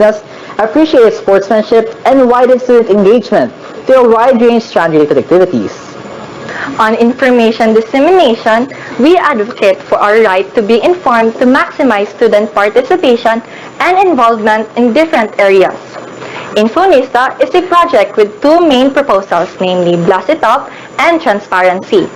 us appreciate sportsmanship and widen student engagement through a wide range strategic activities. On information dissemination, we advocate for our right to be informed to maximize student participation and involvement in different areas. Infonista is a project with two main proposals, namely Blast It Up and Transparency.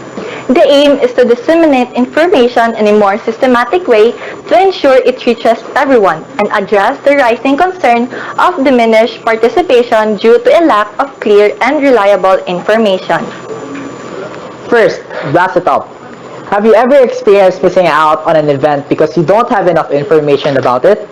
The aim is to disseminate information in a more systematic way to ensure it reaches everyone and address the rising concern of diminished participation due to a lack of clear and reliable information. First, blast it up. Have you ever experienced missing out on an event because you don't have enough information about it?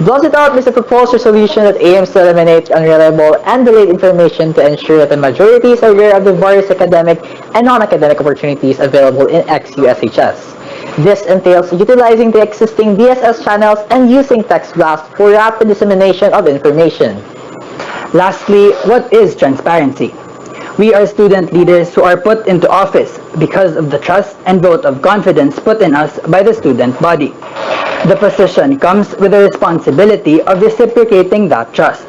Blast It Out is a proposed resolution that aims to eliminate unreliable and delayed information to ensure that the majority is aware of the various academic and non-academic opportunities available in ex-USHS. This entails utilizing the existing DSS channels and using text blast for rapid dissemination of information. Lastly, what is transparency? We are student leaders who are put into office because of the trust and vote of confidence put in us by the student body. The position comes with the responsibility of reciprocating that trust.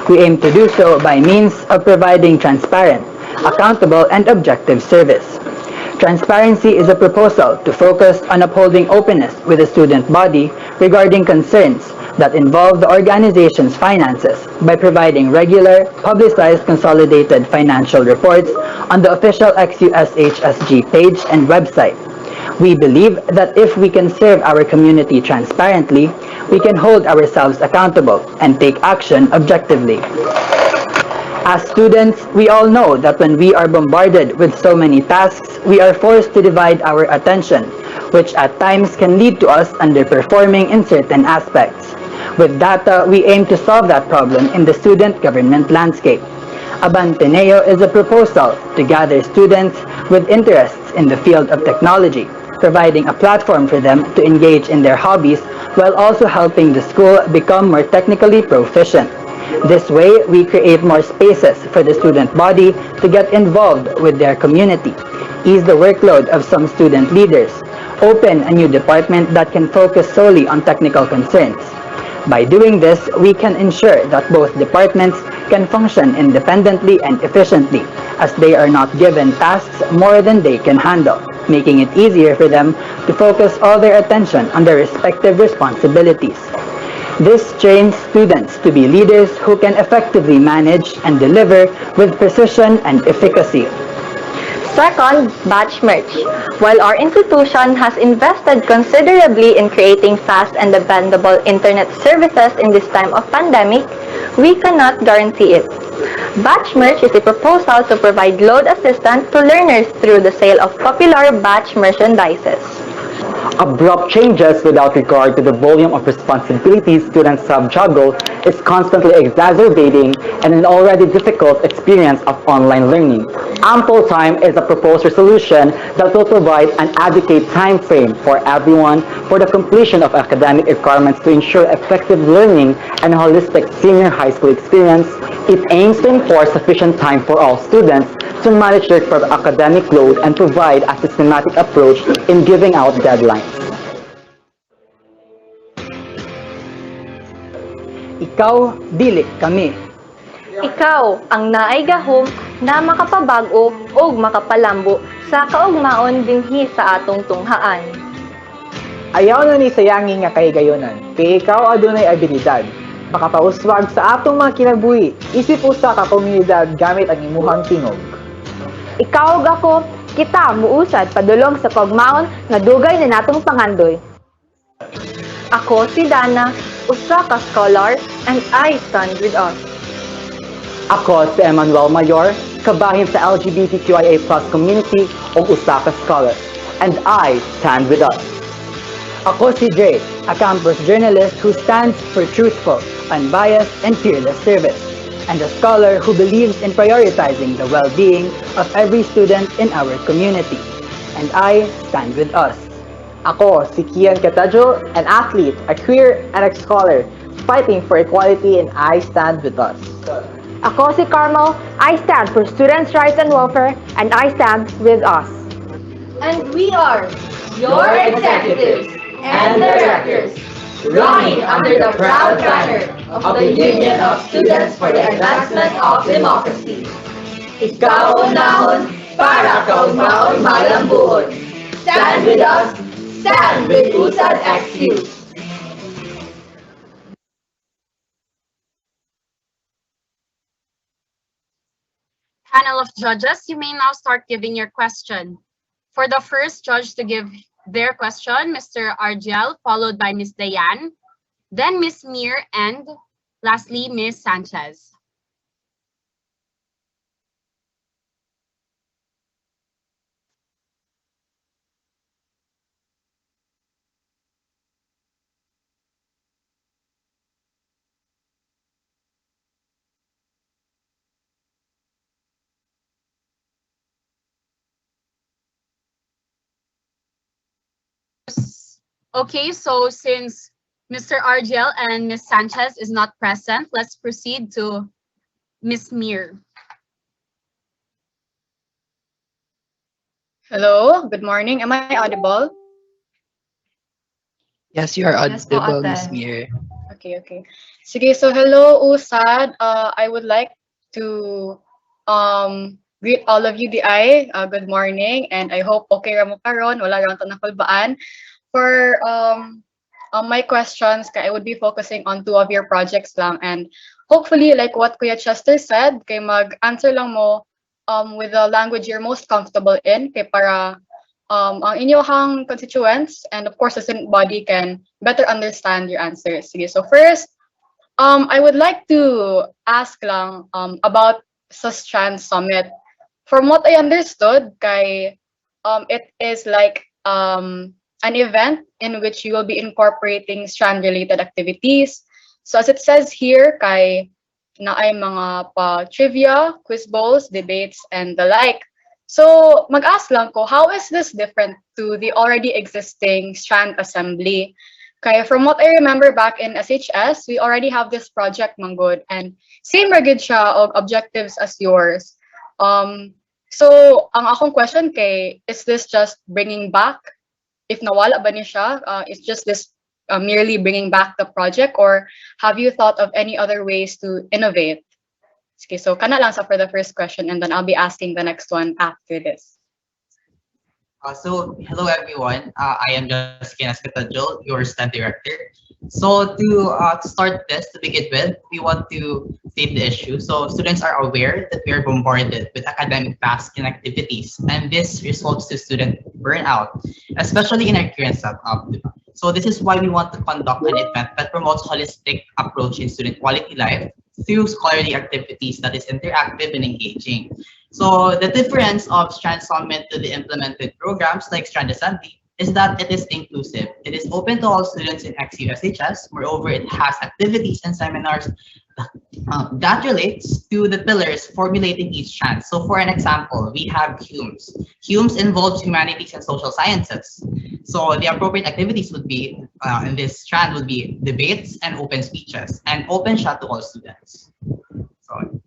We aim to do so by means of providing transparent, accountable, and objective service. Transparency is a proposal to focus on upholding openness with the student body regarding concerns that involve the organization's finances by providing regular, publicized consolidated financial reports on the official ex-USHSG page and website. We believe that if we can serve our community transparently, we can hold ourselves accountable and take action objectively. As students, we all know that when we are bombarded with so many tasks, we are forced to divide our attention, which at times can lead to us underperforming in certain aspects. With data, we aim to solve that problem in the student government landscape. Abanteneo is a proposal to gather students with interests in the field of technology, providing a platform for them to engage in their hobbies while also helping the school become more technically proficient. This way, we create more spaces for the student body to get involved with their community, ease the workload of some student leaders, open a new department that can focus solely on technical concerns. By doing this, we can ensure that both departments can function independently and efficiently, as they are not given tasks more than they can handle, making it easier for them to focus all their attention on their respective responsibilities. This trains students to be leaders who can effectively manage and deliver with precision and efficacy. Second, batch merge. While our institution has invested considerably in creating fast and dependable internet services in this time of pandemic, we cannot guarantee it. Batch merge is a proposal to provide load assistance to learners through the sale of popular batch merchandises. Abrupt changes without regard to the volume of responsibilities students have juggle is constantly exacerbating an already difficult experience of online learning. Ample time is a proposed resolution that will provide an adequate time frame for everyone for the completion of academic requirements to ensure effective learning and holistic senior high school experience. It aims to enforce sufficient time for all students to manage their academic load and provide a systematic approach in giving out deadlines. Ikaw, dili kami. Ikaw ang naay gahom na makapabag-o o makapalambo sa kaugmaon dinhi sa atong tunghaan. Ayaw na ni sayangi nga kahigayonan, kay ikaw adunay abilidad. Makapauswag sa atong mga kinabuhi, isip usa ka komunidad gamit ang imuhang tingog. Ikaw ug ako, kita muusad padulong sa kaugmaon nga dugay na natong pangandoy. Ako si Dana, usa ka scholar, and I stand with us. Ako si Emmanuel Mayor, kabahin sa LGBTQIA+ community o usa ka scholar, and I stand with us. Ako si Jay, a campus journalist who stands for truthful, unbiased, and fearless service, and a scholar who believes in prioritizing the well-being of every student in our community. And I stand with us. Ako si Kian Catajo, an athlete, a queer, and a scholar, fighting for equality, and I stand with us. Ako si Carmel, I stand for students' rights and welfare, and I stand with us. And we are your executives and directors, running under the proud banner of the Union of Students for the Advancement of Democracy. Ikaw unahon para kaugmaon malambuhon. Stand with us, stand with USAD XU. Panel of judges, you may now start giving your question. For the first judge to give their question, Mr. Argel, followed by Ms. Dayan, then Ms. Mir, and lastly, Ms. Sanchez. Okay, so since Mr. Argel and Ms. Sanchez is not present, let's proceed to Ms. Mir. Hello, good morning. Am I audible? Yes, you are Yes po, audible, Miss ate. Mir. Okay. Sige, so hello, USAD. I would like to greet all of you di ay. Good morning, and I hope okay ra mo karon, wala ra to nakulbaan. For my questions, I would be focusing on two of your projects lang, and hopefully, like what Kuya Chester said, kay mag-answer lang mo with the language you're most comfortable in, kay para ang inyong constituents and of course the student body can better understand your answers. Sige, so first, I would like to ask lang about sa Strand Summit. From what I understood, it is like an event in which you will be incorporating strand-related activities. So as it says here, na ay mga pa trivia, quiz bowls, debates, and the like. So mag-ask lang ko, how is this different to the already existing strand assembly? Kaya from what I remember back in SHS, we already have this project manggod and same ra gid siya og objectives as yours. So ang akong question is this just bringing back? If nawala ba ni siya, is just this merely bringing back the project, or have you thought of any other ways to innovate? Okay, so kana lang sa for the first question, and then I'll be asking the next one after this. Hello everyone. I am just Kinas Katajol, your STEM director. To start this, to begin with, we want to state the issue. So students are aware that we are bombarded with academic tasks and activities, and this results to student burnout, especially in our current setup. So this is why we want to conduct an event that promotes holistic approach in student quality life through scholarly activities that is interactive and engaging. So the difference of Strand Summit to the implemented programs like Strand Assembly is that it is inclusive. It is open to all students in XUSHS. Moreover, it has activities and seminars that relates to the pillars formulating each strand. So for an example, we have HUMS. HUMS involves humanities and social sciences. So the appropriate activities would be, in this strand would be debates and open speeches, and open shot to all students. So,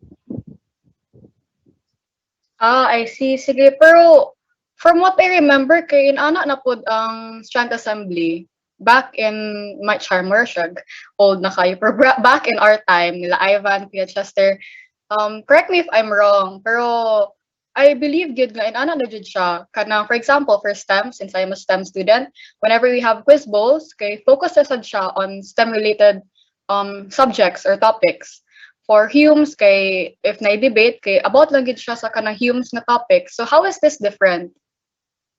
I see. Sige, pero from what I remember, kay inana na pod ang strand assembly back in my charmer siya, old na kayo. Pero back in our time, nila Ivan, Kuya Chester, correct me if I'm wrong, pero I believe good nga inana na jud siya. Kanang, for example, for STEM, since I'm a STEM student, whenever we have quiz bowls, kay focus na sad siya on STEM-related subjects or topics. For Humes, kay if na-debate, kay about lang gid siya sa kanang Humes na topic. So how is this different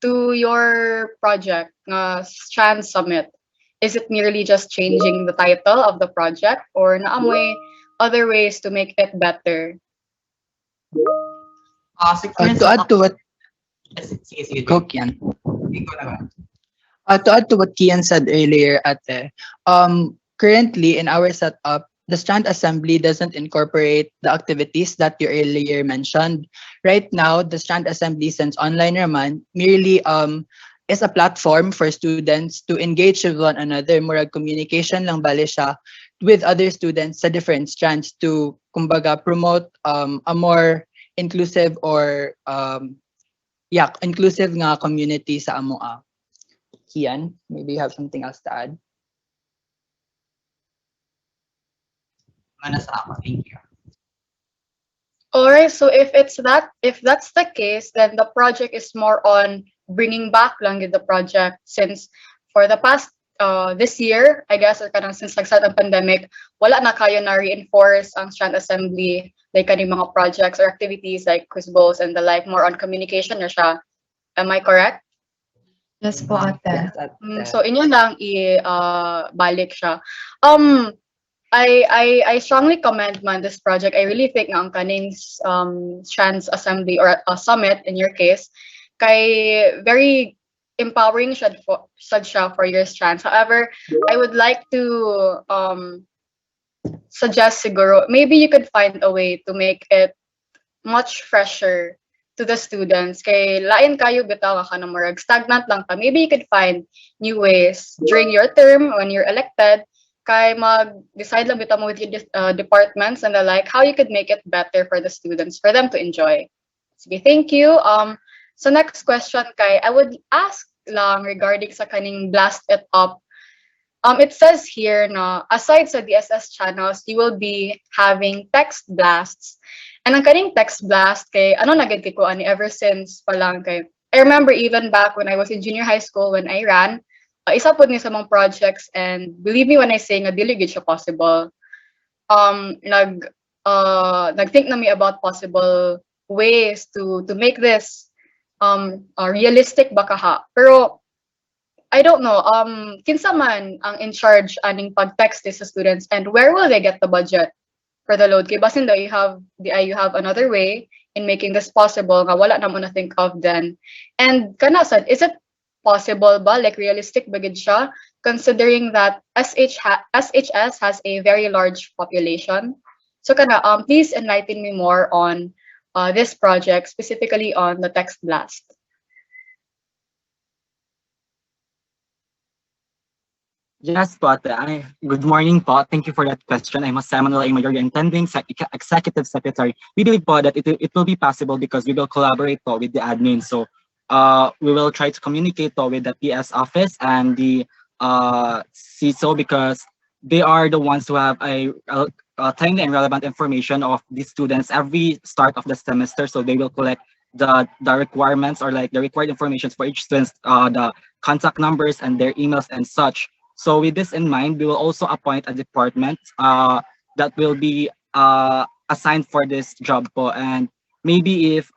to your project nga Strand Summit? Is it merely just changing the title of the project, or naamoy other ways to make it better? To add to what sige. Go, Kian. Ikaw naman. To add to what Kian said earlier, ate, currently in our setup, the Strand Assembly doesn't incorporate the activities that you earlier mentioned. Right now, the Strand Assembly, since online naman, merely is a platform for students to engage with one another. Murag communication lang bali siya with other students sa different strands to, kumbaga, promote a more inclusive or inclusive nga community sa amoa. Kian, maybe you have something else to add? Manasa ako. Thank you. Alright, so if that's the case, then the project is more on bringing back lang yun the project, since for the past this year, I guess, or kanang since nag-start ang pandemic, wala na kayo na reinforce ang strand assembly, like kaning mga projects or activities like quiz bowls and the like, more on communication na siya. Am I correct? Yes po, ate. So inyo lang balik siya. I strongly commend man this project. I really think nga ang kaning strands assembly or summit in your case kay very empowering siya for your strands. However, I would like to suggest siguro maybe you could find a way to make it much fresher to the students. Kay lain kayo bitaw ka na murag stagnant lang ta. Maybe you could find new ways during your term when you're elected. Kay mag-decide lang bitaw mo with your departments and the like, how you could make it better for the students, for them to enjoy. Sige, thank you. So next question, Kai, I would ask lang regarding sa kaning blast it up. It says here na aside sa DSS channels, you will be having text blasts. And ang kaning text blast kay ano nagad kay ko ani ever since pa lang kay I remember even back when I was in junior high school when I ran, isa po ni sa mga projects, and believe me when I say nga dili gid siya possible. Nag-think na me about possible ways to make this realistic ba kaha. Pero I don't know, kinsa man ang in charge aning pag-text sa students, and where will they get the budget for the load? Kay basin daw you have another way in making this possible nga wala na mo na think of then. And kana sad, is it possible ba, like realistic ba gid siya, considering that SHS has a very large population? So kana please enlighten me more on this project, specifically on the text blast. Yes po, ate. Good morning po. Thank you for that question. I'm Samuel A. Mayor, intending Executive Secretary. We believe po that it will be possible because we will collaborate po with the admin. So we will try to communicate po with the PS office and the CISO, because they are the ones who have a timely and relevant information of the students every start of the semester. So they will collect the requirements, or like the required information for each student, the contact numbers and their emails and such. So with this in mind, we will also appoint a department that will be assigned for this job po. And maybe if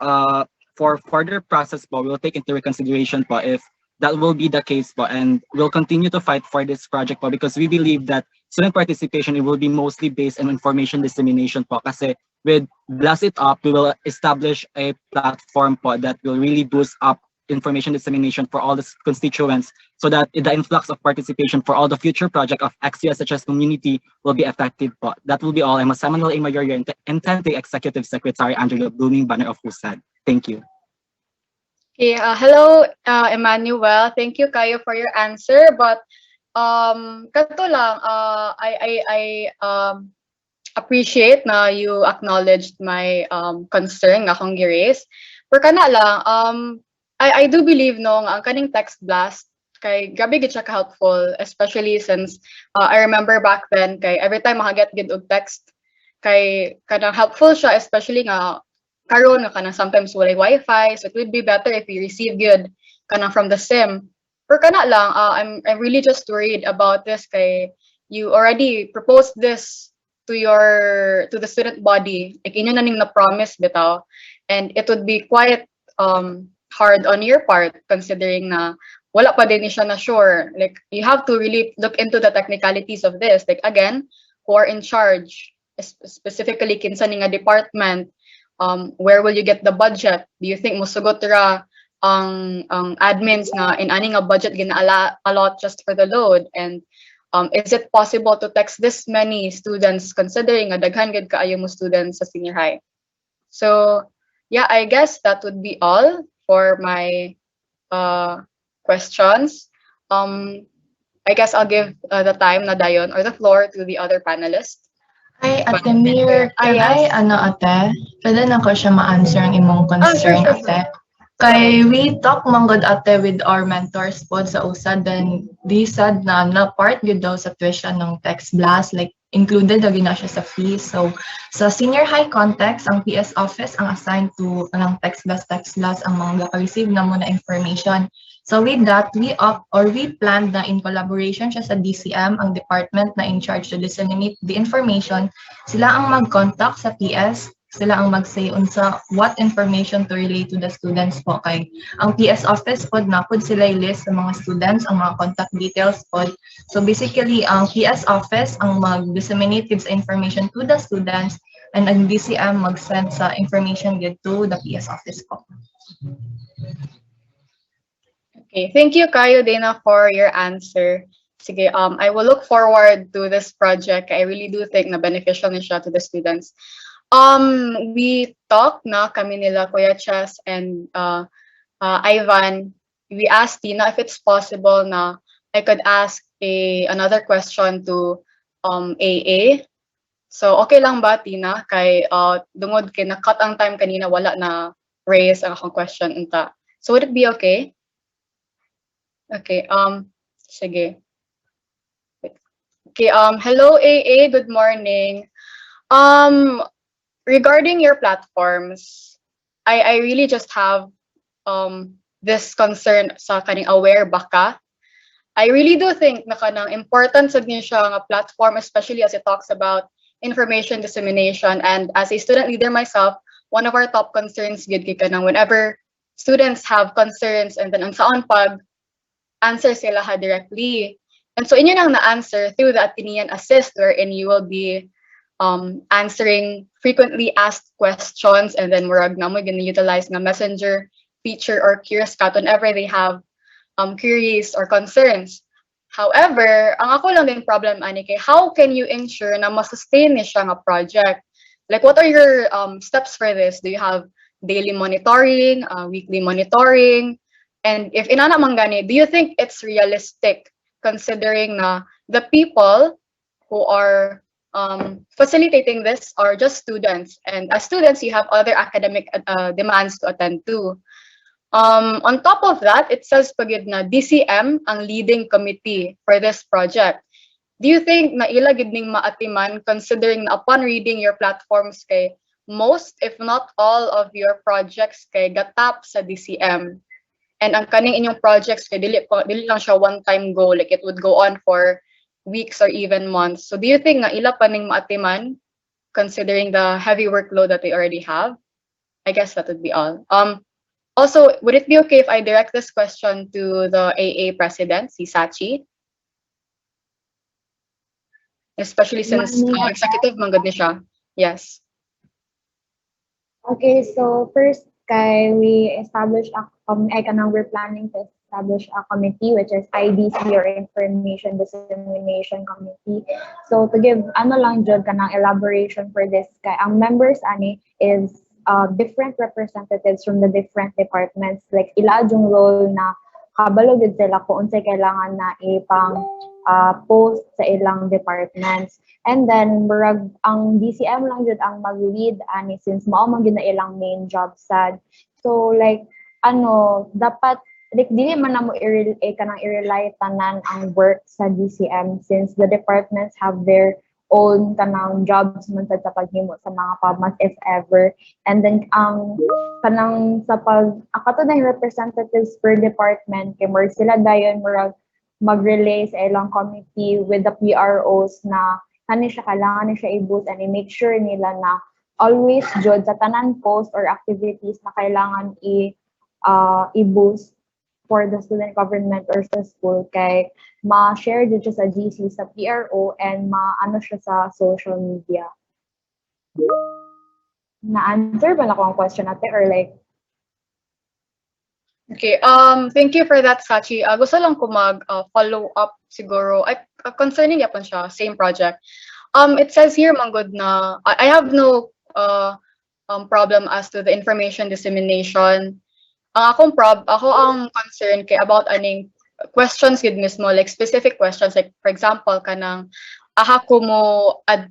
for further process po, we will take into consideration po if that will be the case po, and we'll continue to fight for this project po, because we believe that student participation, it will be mostly based on information dissemination po. Kasi with Blast It Up, we will establish a platform po that will really boost up information dissemination for all the constituents, so that the influx of participation for all the future project of XUSHS community will be effective po. That will be all. I'm Samuel A. Mayor, intending Executive Secretary under the blooming banner of USAD. Thank you. Okay, hello, Emmanuel. Thank you, Kayo, for your answer. But kato lang, I appreciate na you acknowledged my concern nga akong gi-raise. Pero kana lang, I do believe no nga ang kaning text blast kay grabe gid siya ka-helpful, especially since I remember back then kay every time makaget gid og text kay kanang helpful siya, especially nga karon nga kanang sometimes walay wifi, so it would be better if you receive good kanang from the sim. Pero kana lang, I'm really just worried about this kay you already proposed this to the student body, like inyo na ning na promise bitaw, and it would be quite hard on your part, considering na wala pa din siya na sure. Like, you have to really look into the technicalities of this. Like, again, who are in charge, specifically kinsa ni nga department, where will you get the budget? Do you think musugot ra ang admins na in ani nga budget gina-allot just for the load? And is it possible to text this many students, considering nga daghan gid kaayo mo students sa senior high? So, yeah, I guess that would be all for my questions. I guess I'll give the time na dayon or the floor to the other panelists. Ay, Ate Mir, kaya ate, pwede na ko siya ma-answer ang imong concern, Sure. ate. Kay we talk manggod ate with our mentors po sa USAD, then di sad na part gud daw sa tuition ng text blast, like included lagi na siya sa fee. So sa senior high context, ang PS office ang assigned to ang text plus ang mga receive na muna information. So with that, we planned na in collaboration siya sa DCM, ang department na in charge to disseminate the information. Sila ang mag-contact sa PS, sila ang mag-say unsa what information to relay to the students po kay ang PS office pod na pod sila list sa mga students ang mga contact details pod. So basically ang PS office ang mag-disseminate sa information to the students and ang DCM mag-send sa information get to the PS office po. Okay, thank you kayo Dana for your answer. Sige, I will look forward to this project. I really do think na beneficial na siya to the students. We talked na kami nila Kuya Chess and Ivan. We asked Tina if it's possible na I could ask another question to AA. So okay lang ba Tina kay dungod kay na-cut ang time kanina wala na raise ang akong question unta. So would it be okay? Okay, sige. Okay, hello AA, good morning. Regarding your platforms, I really just have this concern sa kaning aware baka. I really do think na kanang importance of niya siya nga platform, especially as it talks about information dissemination. And as a student leader myself, one of our top concerns gid kay kanang whenever students have concerns and then unsaon pag answer sila ha directly. And so inyo nang na-answer through the Atenean Assist wherein you will be answering frequently asked questions and then murag na mo gonna utilize nga messenger feature or curious cat whenever they have queries or concerns. However, ang ako lang din problem ani kay how can you ensure na ma-sustain ni siya nga project? Like what are your steps for this? Do you have daily monitoring, weekly monitoring? And if inana man gani, do you think it's realistic considering na the people who are facilitating this are just students, and as students you have other academic demands to attend to. On top of that, it says pagid na DCM ang leading committee for this project. Do you think na ila gid ning maatiman considering na upon reading your platforms kay most if not all of your projects kay gatap sa DCM, and ang kaning inyong projects kay dili lang siya one time go, like it would go on for weeks or even months. So do you think nga ila pa ning maatiman considering the heavy workload that they already have? I guess that would be all. Also, would it be okay if I direct this question to the AA president, si Sachi? Especially since executive manggod ni siya. Yes. Okay, so first kay we established we're planning to establish a committee which is IDC or Information Dissemination Committee. So to give lang jud kanang elaboration for this kay ang members ani is different representatives from the different departments, like ila yung role na kabalo gid sila kung unsay kailangan na ipang post sa ilang departments. And then murag ang DCM lang jud ang mag-lead ani since mao man gyud na ilang main job sad. So like dapat like dili man na mo i-rely tanan ang work sa DCM since the departments have their own kanang jobs man sa paghimo sa mga pubmas if ever. And then ang kanang sa akato na yung representatives per department kay more sila dayon murag mag-relay sa ilang committee with the PROs na kailangan ni siya i-boost and i-make sure nila na always jud sa tanan post or activities na kailangan i-boost for the student government or sa school kay ma-share din siya sa GC, sa PRO, and ma-ano siya sa social media. Na-answer ba na ko ang question natin or like? Okay, thank you for that, Sachi. Gusto lang ko mag-follow up siguro. Concerning yapon siya, same project. It says here, manggod na, I have no problem as to the information dissemination. Ako ang concern kay about aning questions gid mismo, like specific questions, like for example kanang ko mo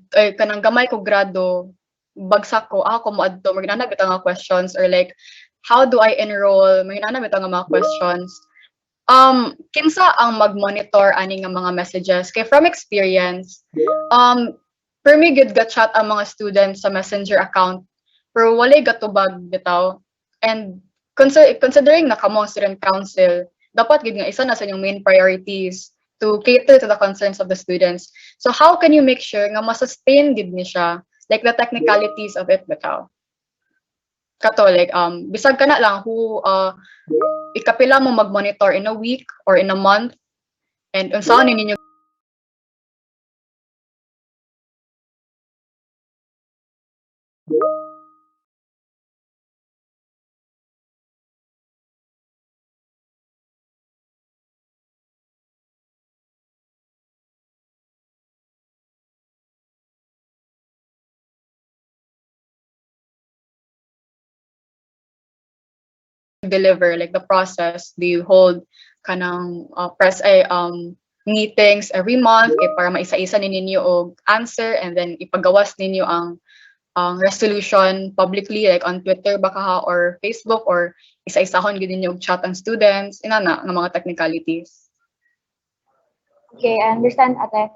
kanang gamay ko grado bagsak ko ko mo adto magnanag bitaw nga questions, or like how do I enroll magnanag bitaw nga mga questions. Kinsa ang mag-monitor ani nga mga messages kay from experience per me gid chat ang mga students sa messenger account pero walay gatubag bitaw. And considering na kamo ang student council, dapat gid nga isa na sa inyong main priorities to cater to the concerns of the students. So how can you make sure nga ma-sustain gid ni siya, like the technicalities of it bitaw? Kato like bisag kana lang who ikapila mo mag-monitor in a week or in a month, and unsaon ninyo deliver, like the process. Do you hold kanang meetings every month kay para maisa-isa ni ninyo og answer, and then ipagawas ninyo ang resolution publicly, like on Twitter baka ha, or Facebook, or isa-isahon gid ninyo og chat ang students inana nga mga technicalities? Okay, I understand, ate.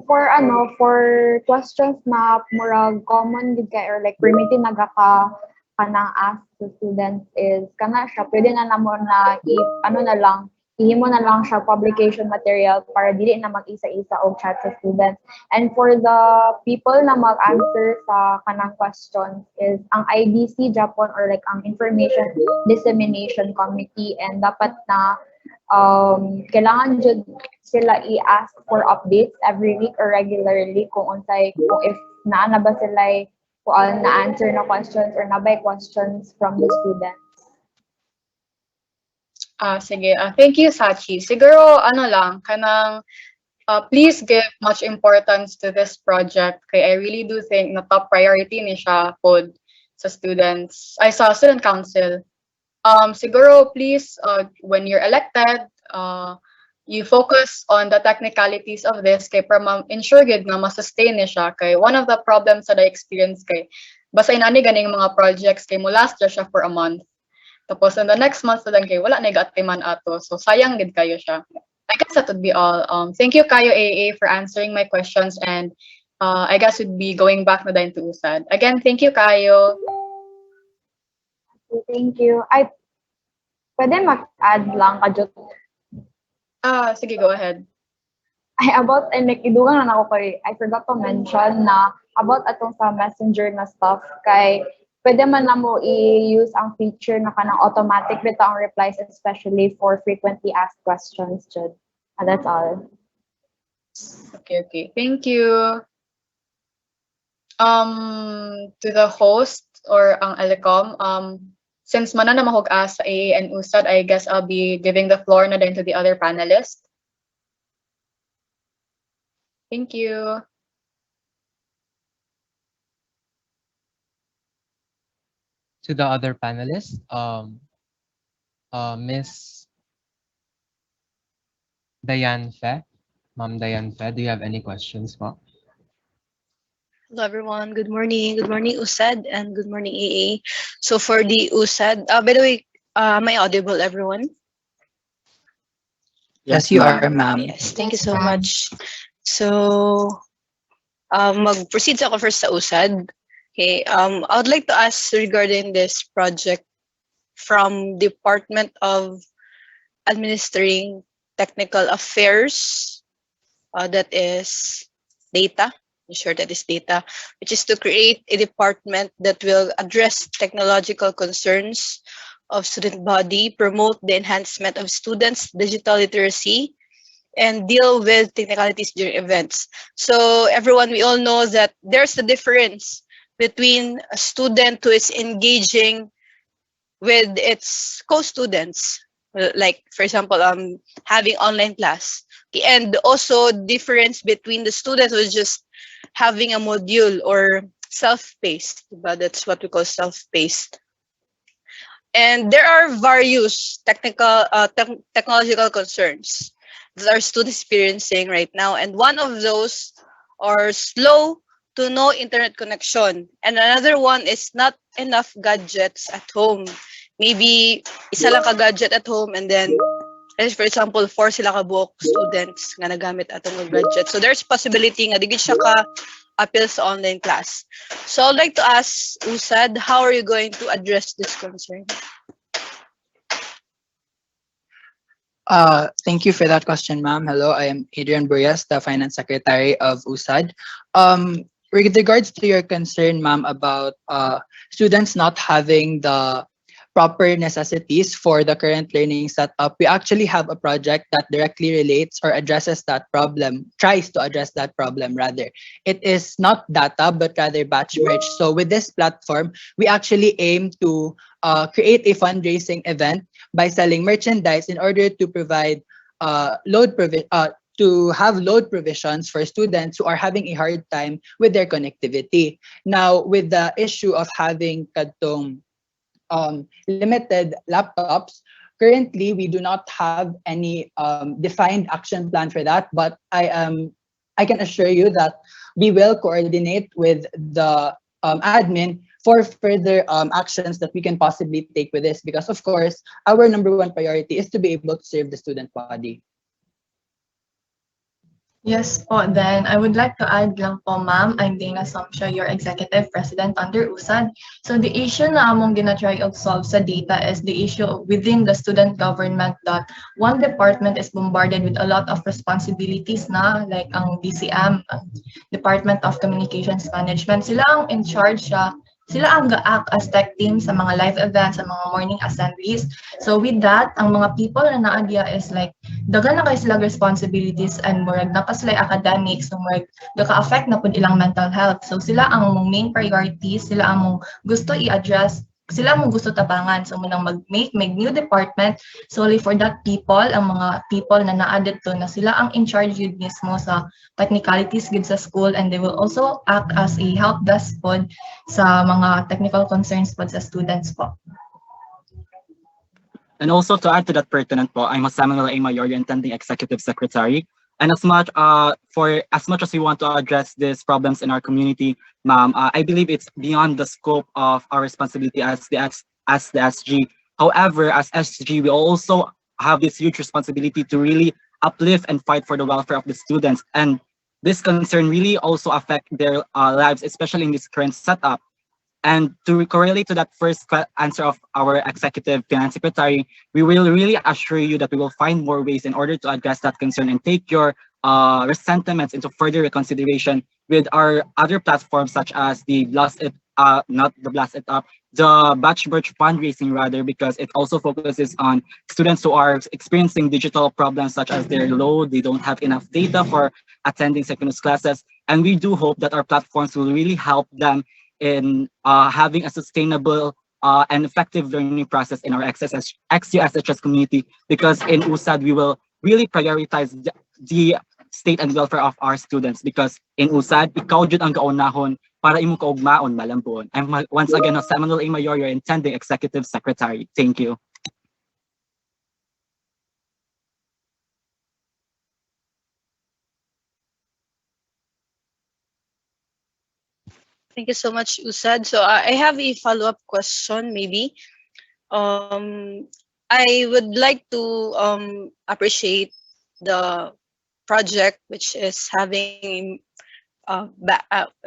For questions na murag common gid kay or like permitted nagaka kanang ask to students is kana siya pwede na namo na ihimo na lang siya publication material para dili na mag-isa-isa og chat sa students. And for the people na mag-answer sa kanang questions is ang IDC Japan, or like ang Information Dissemination Committee, and dapat na kailangan jud sila i-ask for updates every week or regularly kung if naa na ba sila na-answer na questions or nabay questions from the students. Sige. Thank you, Sachi. Siguro, kanang please give much importance to this project. Kay I really do think na top priority ni siya pod sa students, ay sa student council. Siguro, please, when you're elected, you focus on the technicalities of this kay para ma-ensure gid nga ma-sustain ni siya. Kay one of the problems that I experienced kay basta inani ganing mga projects kay mo last siya for a month. Tapos in the next month na lang kay wala na man ato. So sayang gid kayo siya. I guess that would be all. Thank you kayo AA for answering my questions, and I guess we'd be going back na din to USAD. Again, thank you kayo. Okay, thank you. Pwede mag-add lang ka Sige, go ahead. Idugang na ako kay, I forgot to mention na about atong sa messenger na stuff kay pwede man na mo i-use ang feature na kanang automatic bitaw ang replies, especially for frequently asked questions, Jud. And that's all. Okay. Thank you. To the host or ang Alecom, since mana na mahog-as sa AA and USAD, I guess I'll be giving the floor na din to the other panelists. Thank you. To the other panelists, Miss Diane Fe, Ma'am Diane Fe, do you have any questions, po? Hello everyone, good morning. Good morning USAD and good morning AA. So for the USAD, by the way, am I audible everyone? Yes, you are, ma'am. Yes, thank you so much. So mag-proceed ako first sa USAD. Okay, I would like to ask regarding this project from Department of Administering Technical Affairs, that is data. In short, that is data, which is to create a department that will address technological concerns of student body, promote the enhancement of students' digital literacy, and deal with technicalities during events. So everyone, we all know that there's a difference between a student who is engaging with its co-students, like for example, having online class, and also difference between the student who is just having a module or self-paced, but that's what we call self-paced. And there are various technological concerns that our students experiencing right now, and one of those are slow to no internet connection, and another one is not enough gadgets at home. Maybe isa lang ka gadget at home, and then for example 4 sila ka buok students nga nagamit atong gadget. So there's possibility nga digid siya ka appeals sa online class. So I'd like to ask USAD, how are you going to address this concern? Thank you for that question, ma'am. Hello, I am Adrian Burias, the Finance Secretary of USAD. With regards to your concern, ma'am, about students not having the proper necessities for the current learning setup, we actually have a project that directly relates or addresses that problem, tries to address that problem rather. It is not data, but rather batch merge. So with this platform, we actually aim to create a fundraising event by selling merchandise in order to provide to have load provisions for students who are having a hard time with their connectivity. Now, with the issue of having kadtong limited laptops, currently we do not have any defined action plan for that, but I can assure you that we will coordinate with the admin for further actions that we can possibly take with this, because of course our number one priority is to be able to serve the student body. Yes po, then I would like to add lang po, ma'am, I'm Dana Somsha, your Executive President under USAD. So the issue na among gina-try og solve sa data is the issue within the student government that one department is bombarded with a lot of responsibilities na, like ang DCM, ang Department of Communications Management. Sila ang in charge siya, sila ang ga-act as tech team sa mga live events, sa mga morning assemblies. So with that, ang mga people na naadya is like, daghan na kayo sila responsibilities and murag na pa sila academics, so murag gaka-affect na pud ilang mental health. So sila ang mong main priorities, sila ang mong gusto i-address, sila mong gusto tabangan. So munang mag new department solely for that people, ang mga people na na-added to na sila ang in charge yun mismo sa technicalities gid sa school, and they will also act as a help desk pod sa mga technical concerns pod sa students po. And also to add to that pertinent po, I'm Samuel A. Mayor, your intending executive secretary. And as much as we want to address these problems in our community, ma'am, I believe it's beyond the scope of our responsibility as the SG. However, as SG, we also have this huge responsibility to really uplift and fight for the welfare of the students. And this concern really also affect their lives, especially in this current setup. And to correlate to that first answer of our executive finance secretary, we will really assure you that we will find more ways in order to address that concern and take your sentiments into further reconsideration with our other platforms, such as the not the Blast It Up, the Batch Merch fundraising rather, because it also focuses on students who are experiencing digital problems such as their load, they don't have enough data for attending synchronous classes. And we do hope that our platforms will really help them in having a sustainable and effective learning process in our ex-USHS community, because in USAD, we will really prioritize the state and welfare of our students, because in USAD, ikaw jud ang kaunahon para imong kaugmaon malambuon. I'm once again Samuel A. Mayor, your intending executive secretary. Thank you. Thank you so much, Usad. So I have a follow-up question, maybe. I would like to appreciate the project which is having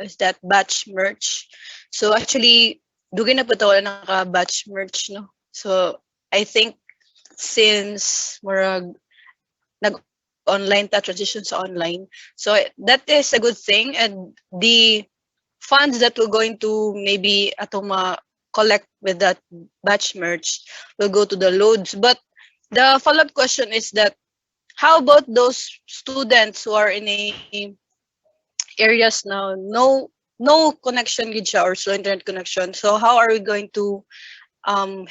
is that batch merch. So actually, dugay na po ito wala naka batch merch, no? So I think since murag nag-online ta, transition sa online, so that is a good thing, and the funds that we're going to maybe atong collect with that batch merch will go to the loads. But the follow-up question is that how about those students who are in a areas now no connection gid siya or slow internet connection? So how are we going to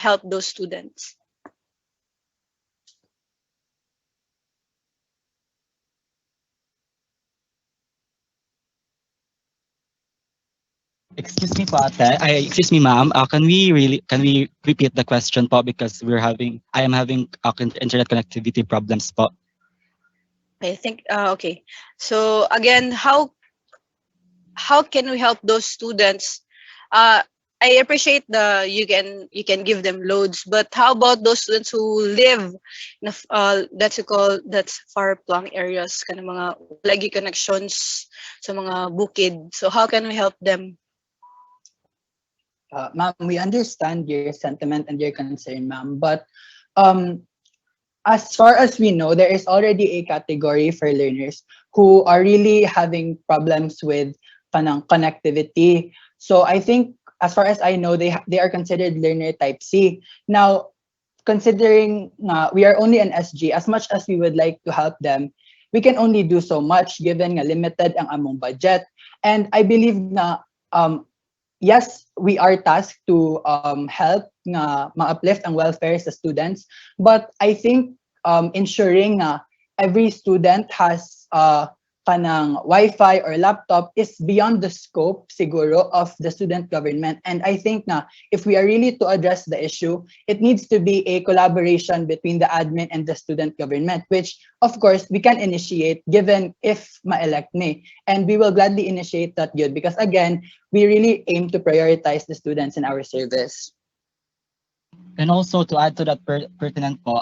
help those students? Excuse me po, ate. Excuse me, ma'am. Can we repeat the question po, because I am having internet connectivity problems po. I think okay. So again, how can we help those students? I appreciate you can give them loads, but how about those students who live in that's far flung areas, kind of mga lagi connections sa mga bukid. So how can we help them? Ma'am, we understand your sentiment and your concern, ma'am, but um, as far as we know, there is already a category for learners who are really having problems with kanang connectivity. So I think, as far as I know, they are considered learner type C. Now, considering we are only an SG, as much as we would like to help them, we can only do so much given nga limited ang among budget. And I believe na yes, we are tasked to help nga ma-uplift ang welfare sa students, but I think ensuring na every student has kanang Wi-Fi or laptop is beyond the scope siguro of the student government. And I think na if we are really to address the issue, it needs to be a collaboration between the admin and the student government, which of course we can initiate given if ma-elect me. And we will gladly initiate that good because again, we really aim to prioritize the students in our service. And also to add to that pertinent po,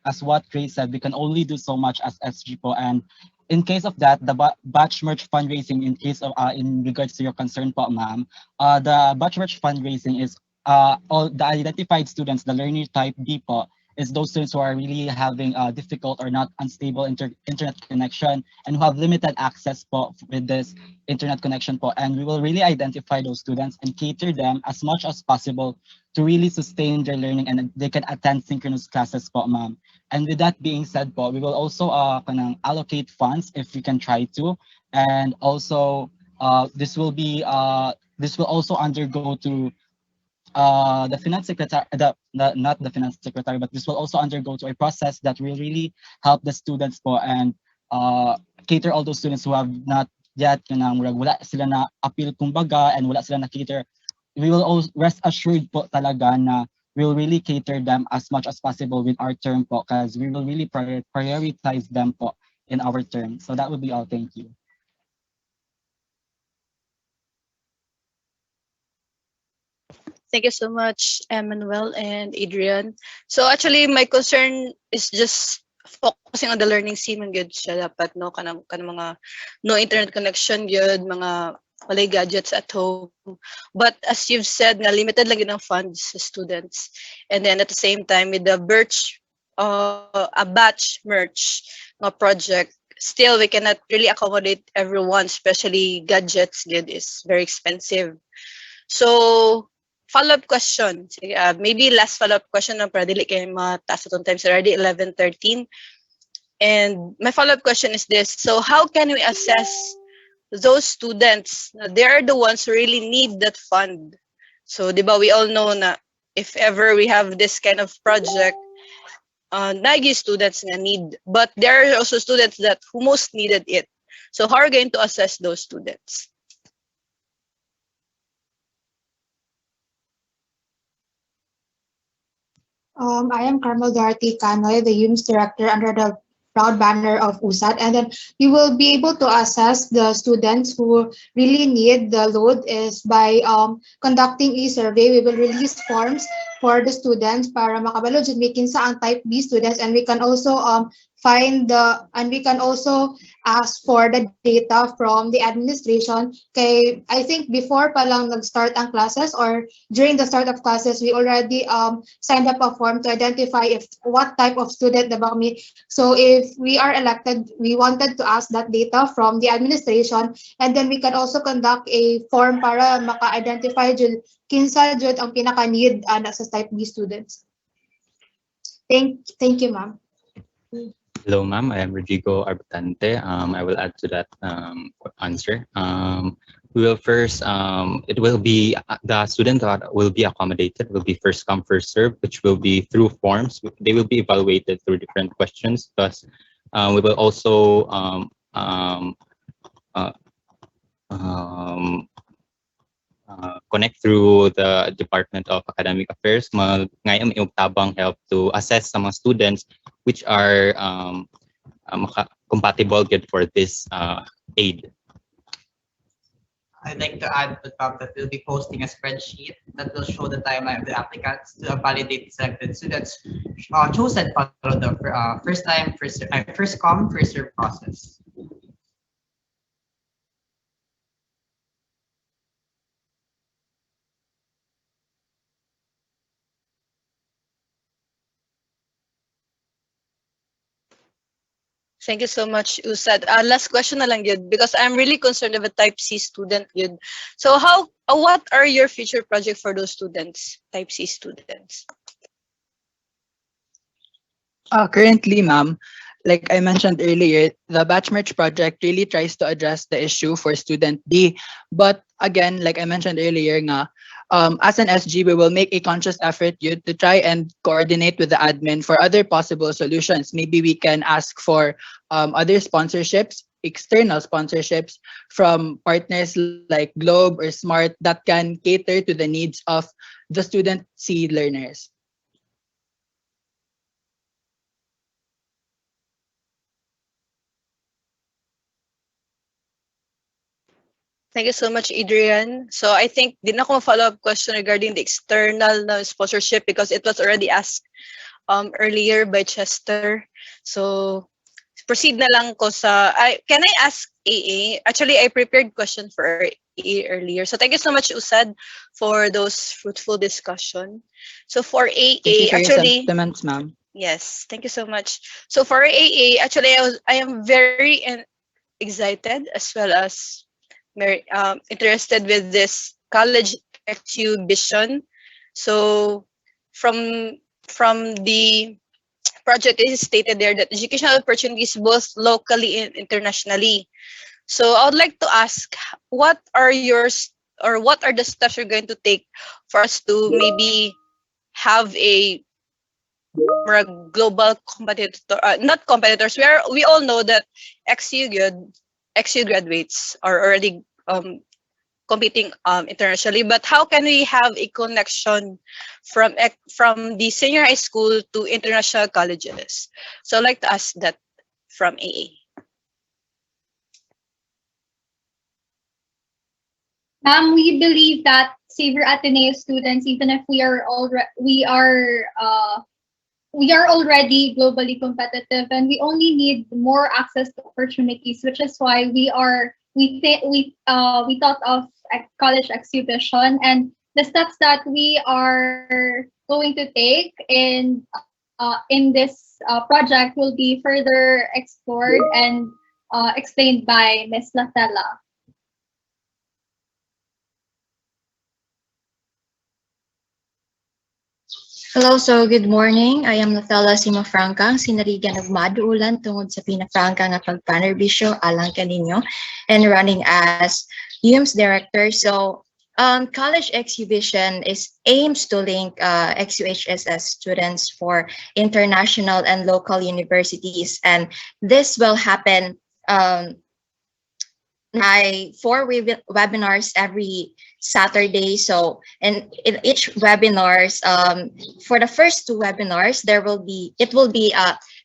as what Grace said, we can only do so much as SG po. And in case of that, the batch merch fundraising, in case of in regards to your concern po, ma'am, the batch merch fundraising is all the identified students, the learner type B po, is those students who are really having difficult or not unstable internet connection and who have limited access po with this internet connection po. And we will really identify those students and cater them as much as possible to really sustain their learning and they can attend synchronous classes po, ma'am. And with that being said po, we will also kanang allocate funds if we can try to. And also this will also undergo to the finance secretary, not the finance secretary, but this will also undergo to a process that will really help the students po and cater all those students who have not yet kanang wala sila na appeal kumbaga and wala sila na cater. We will also rest assured po talaga na we will really cater them as much as possible with our term po because we will really prioritize them po in our term. So that would be all. Thank you. Thank you so much, Emmanuel and Adrian. So actually, my concern is just focusing on the learning scene man good siya dapat no kanang mga no internet connection good mga walay gadgets at home. But as you've said, nga limited lang yun ang funds sa students. And then at the same time with the a batch merch project, still we cannot really accommodate everyone, especially gadgets good is very expensive. So follow-up question. Maybe last follow-up question na para dili kay mataas itong times already 11:13. And my follow-up question is this. So how can we assess those students? They are the ones who really need that fund. So di ba we all know na if ever we have this kind of project, nagi students na need, but there are also students that who most needed it. So how are we going to assess those students? I am Carmel Dorothy Canoy, the UMS director under the proud banner of USAT. And then we will be able to assess the students who really need the load is by conducting a survey. We will release forms for the students para makabalo jud may kinsa ang type B students, and we can also we can also ask for the data from the administration. Kay I think before pa lang nag-start ang classes or during the start of classes, we already signed up a form to identify if what type of student na ba kami. So if we are elected, we wanted to ask that data from the administration, and then we can also conduct a form para maka-identify jud kinsa jud ang pinaka-need sa type B students. Thank you, ma'am. Hello, ma'am. I am Rodrigo Arbitante. I will add to that answer. We will first, it will be the student that will be accommodated will be first come, first serve, which will be through forms. They will be evaluated through different questions. Plus, we will also connect through the Department of Academic Affairs, ngayam yung tabang help to assess some students which are compatible good for this aid. I'd like to add to top that we'll be posting a spreadsheet that will show the timeline of the applicants to validate selected students chosen follow the first time, first come, first serve process. Thank you so much, Usad. Last question na lang yun, because I'm really concerned of a type C student yun. So what are your future projects for those students, type C students? Currently, ma'am, like I mentioned earlier, the Batch Merge project really tries to address the issue for student D. But again, like I mentioned earlier, as an SG, we will make a conscious effort yun to try and coordinate with the admin for other possible solutions. Maybe we can ask for other sponsorships, external sponsorships from partners like Globe or Smart that can cater to the needs of the student C learners. Thank you so much, Adrian. So I think din ako follow-up question regarding the external sponsorship because it was already asked earlier by Chester. So proceed na lang ko sa, can I ask AA? Actually, I prepared question for AA earlier. So thank you so much, Usad, for those fruitful discussion. So for AA, Thank you for actually, your sentiments, ma'am. yes, thank you so much. So for AA, actually, I am very excited as well as very interested with this college exhibition. So from the project, it is stated there that educational opportunities both locally and internationally. So I would like to ask, what are what are the steps you're going to take for us to maybe have a more global competitor, not competitors. We all know that XU graduates are already competing internationally, but how can we have a connection from the senior high school to international colleges? So I'd like to ask that from AA. We believe that Xavier Ateneo students, even if we are already globally competitive, and we only need more access to opportunities, which is why we thought of a college exhibition, and the steps that we are going to take in this project will be further explored and explained by Ms. Latella. Hello, so good morning. I am Natala Simafranca, sinarigan of Maduulan tungod sa pinafranca nga pagpanerbisyo alang kaninyo and running as UMS director. So, college exhibition aims to link XUHSS students for international and local universities, and this will happen by 4 webinars every Saturday. So, and in each webinars, for the first 2 webinars, it will be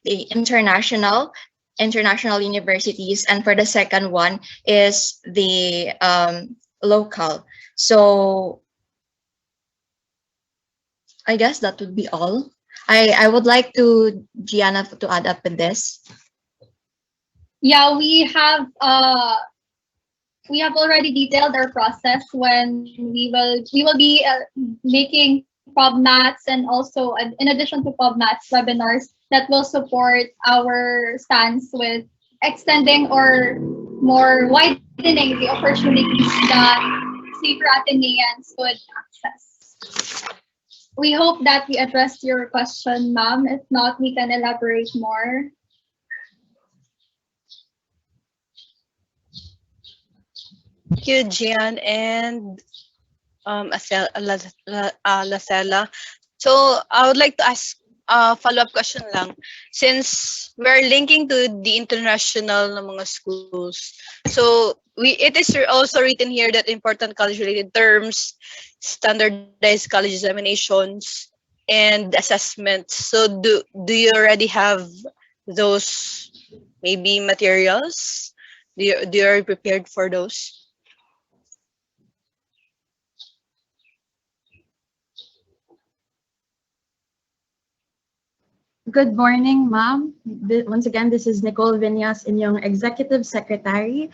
the international universities, and for the second one is the local. So, I guess that would be all. I would like to Gianna to add up with this. Yeah, we have already detailed our process when we will be making PubMats, and also in addition to PubMats webinars that will support our stance with extending or more widening the opportunities that Xavier Ateneans could access. We hope that we addressed your question, ma'am. If not, we can elaborate more. Thank you, Gian and Lacela. So I would like to ask a follow-up question lang. Since we're linking to the international na mga schools, so it is also written here that important college-related terms, standardized college examinations, and assessments. So do you already have those maybe materials? Do you are prepared for those? Good morning, ma'am. Once again, this is Nicole Vinyas, inyong Executive Secretary.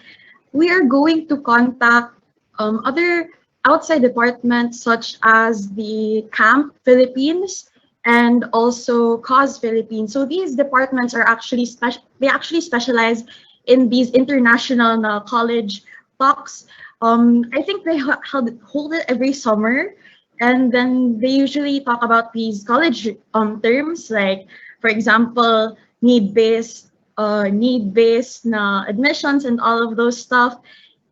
We are going to contact other outside departments such as the Camp Philippines and also Cause Philippines. So these departments are actually they actually specialize in these international college talks. I think they hold it every summer, and then they usually talk about these college terms, like for example need-based na admissions and all of those stuff,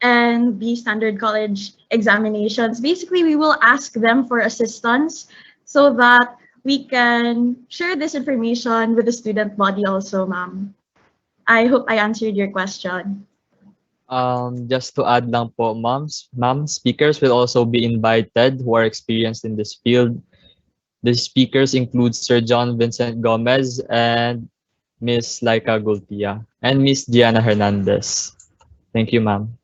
and the standard college examinations. Basically, we will ask them for assistance so that we can share this information with the student body also, ma'am. I hope I answered your question. Just to add lang po, ma'am, speakers will also be invited who are experienced in this field. The speakers include Sir John Vincent Gomez and Miss Laika Gultia and Miss Diana Hernandez. Thank you, ma'am.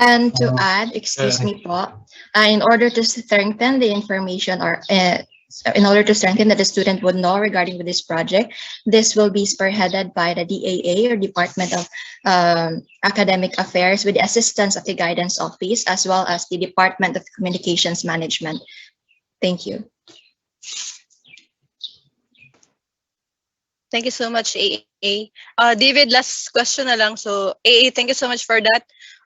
And to add, excuse me po, in order to strengthen the information or in order to strengthen that the student would know regarding with this project, this will be spearheaded by the DAA or Department of Academic Affairs with the assistance of the Guidance Office as well as the Department of Communications Management. Thank you. Thank you so much, AA. David, last question na lang. So, AA, thank you so much for that.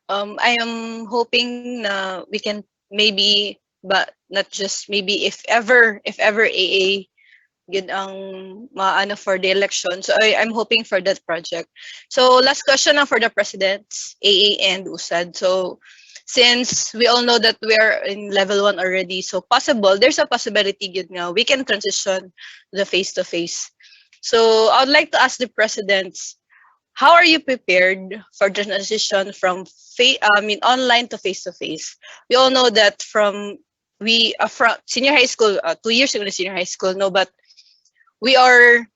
I am hoping na we can maybe, but not just maybe, if ever AA yun ang maano for the election. So I'm hoping for that project. So last question na for the presidents, AA and USAD. So since we all know that we are in level 1 already, so there's a possibility good now we can transition the face-to-face. So I would like to ask the presidents, how are you prepared for the transition from online to face-to-face? We all know that from senior high school, 2 years ago in senior high school, no, but we are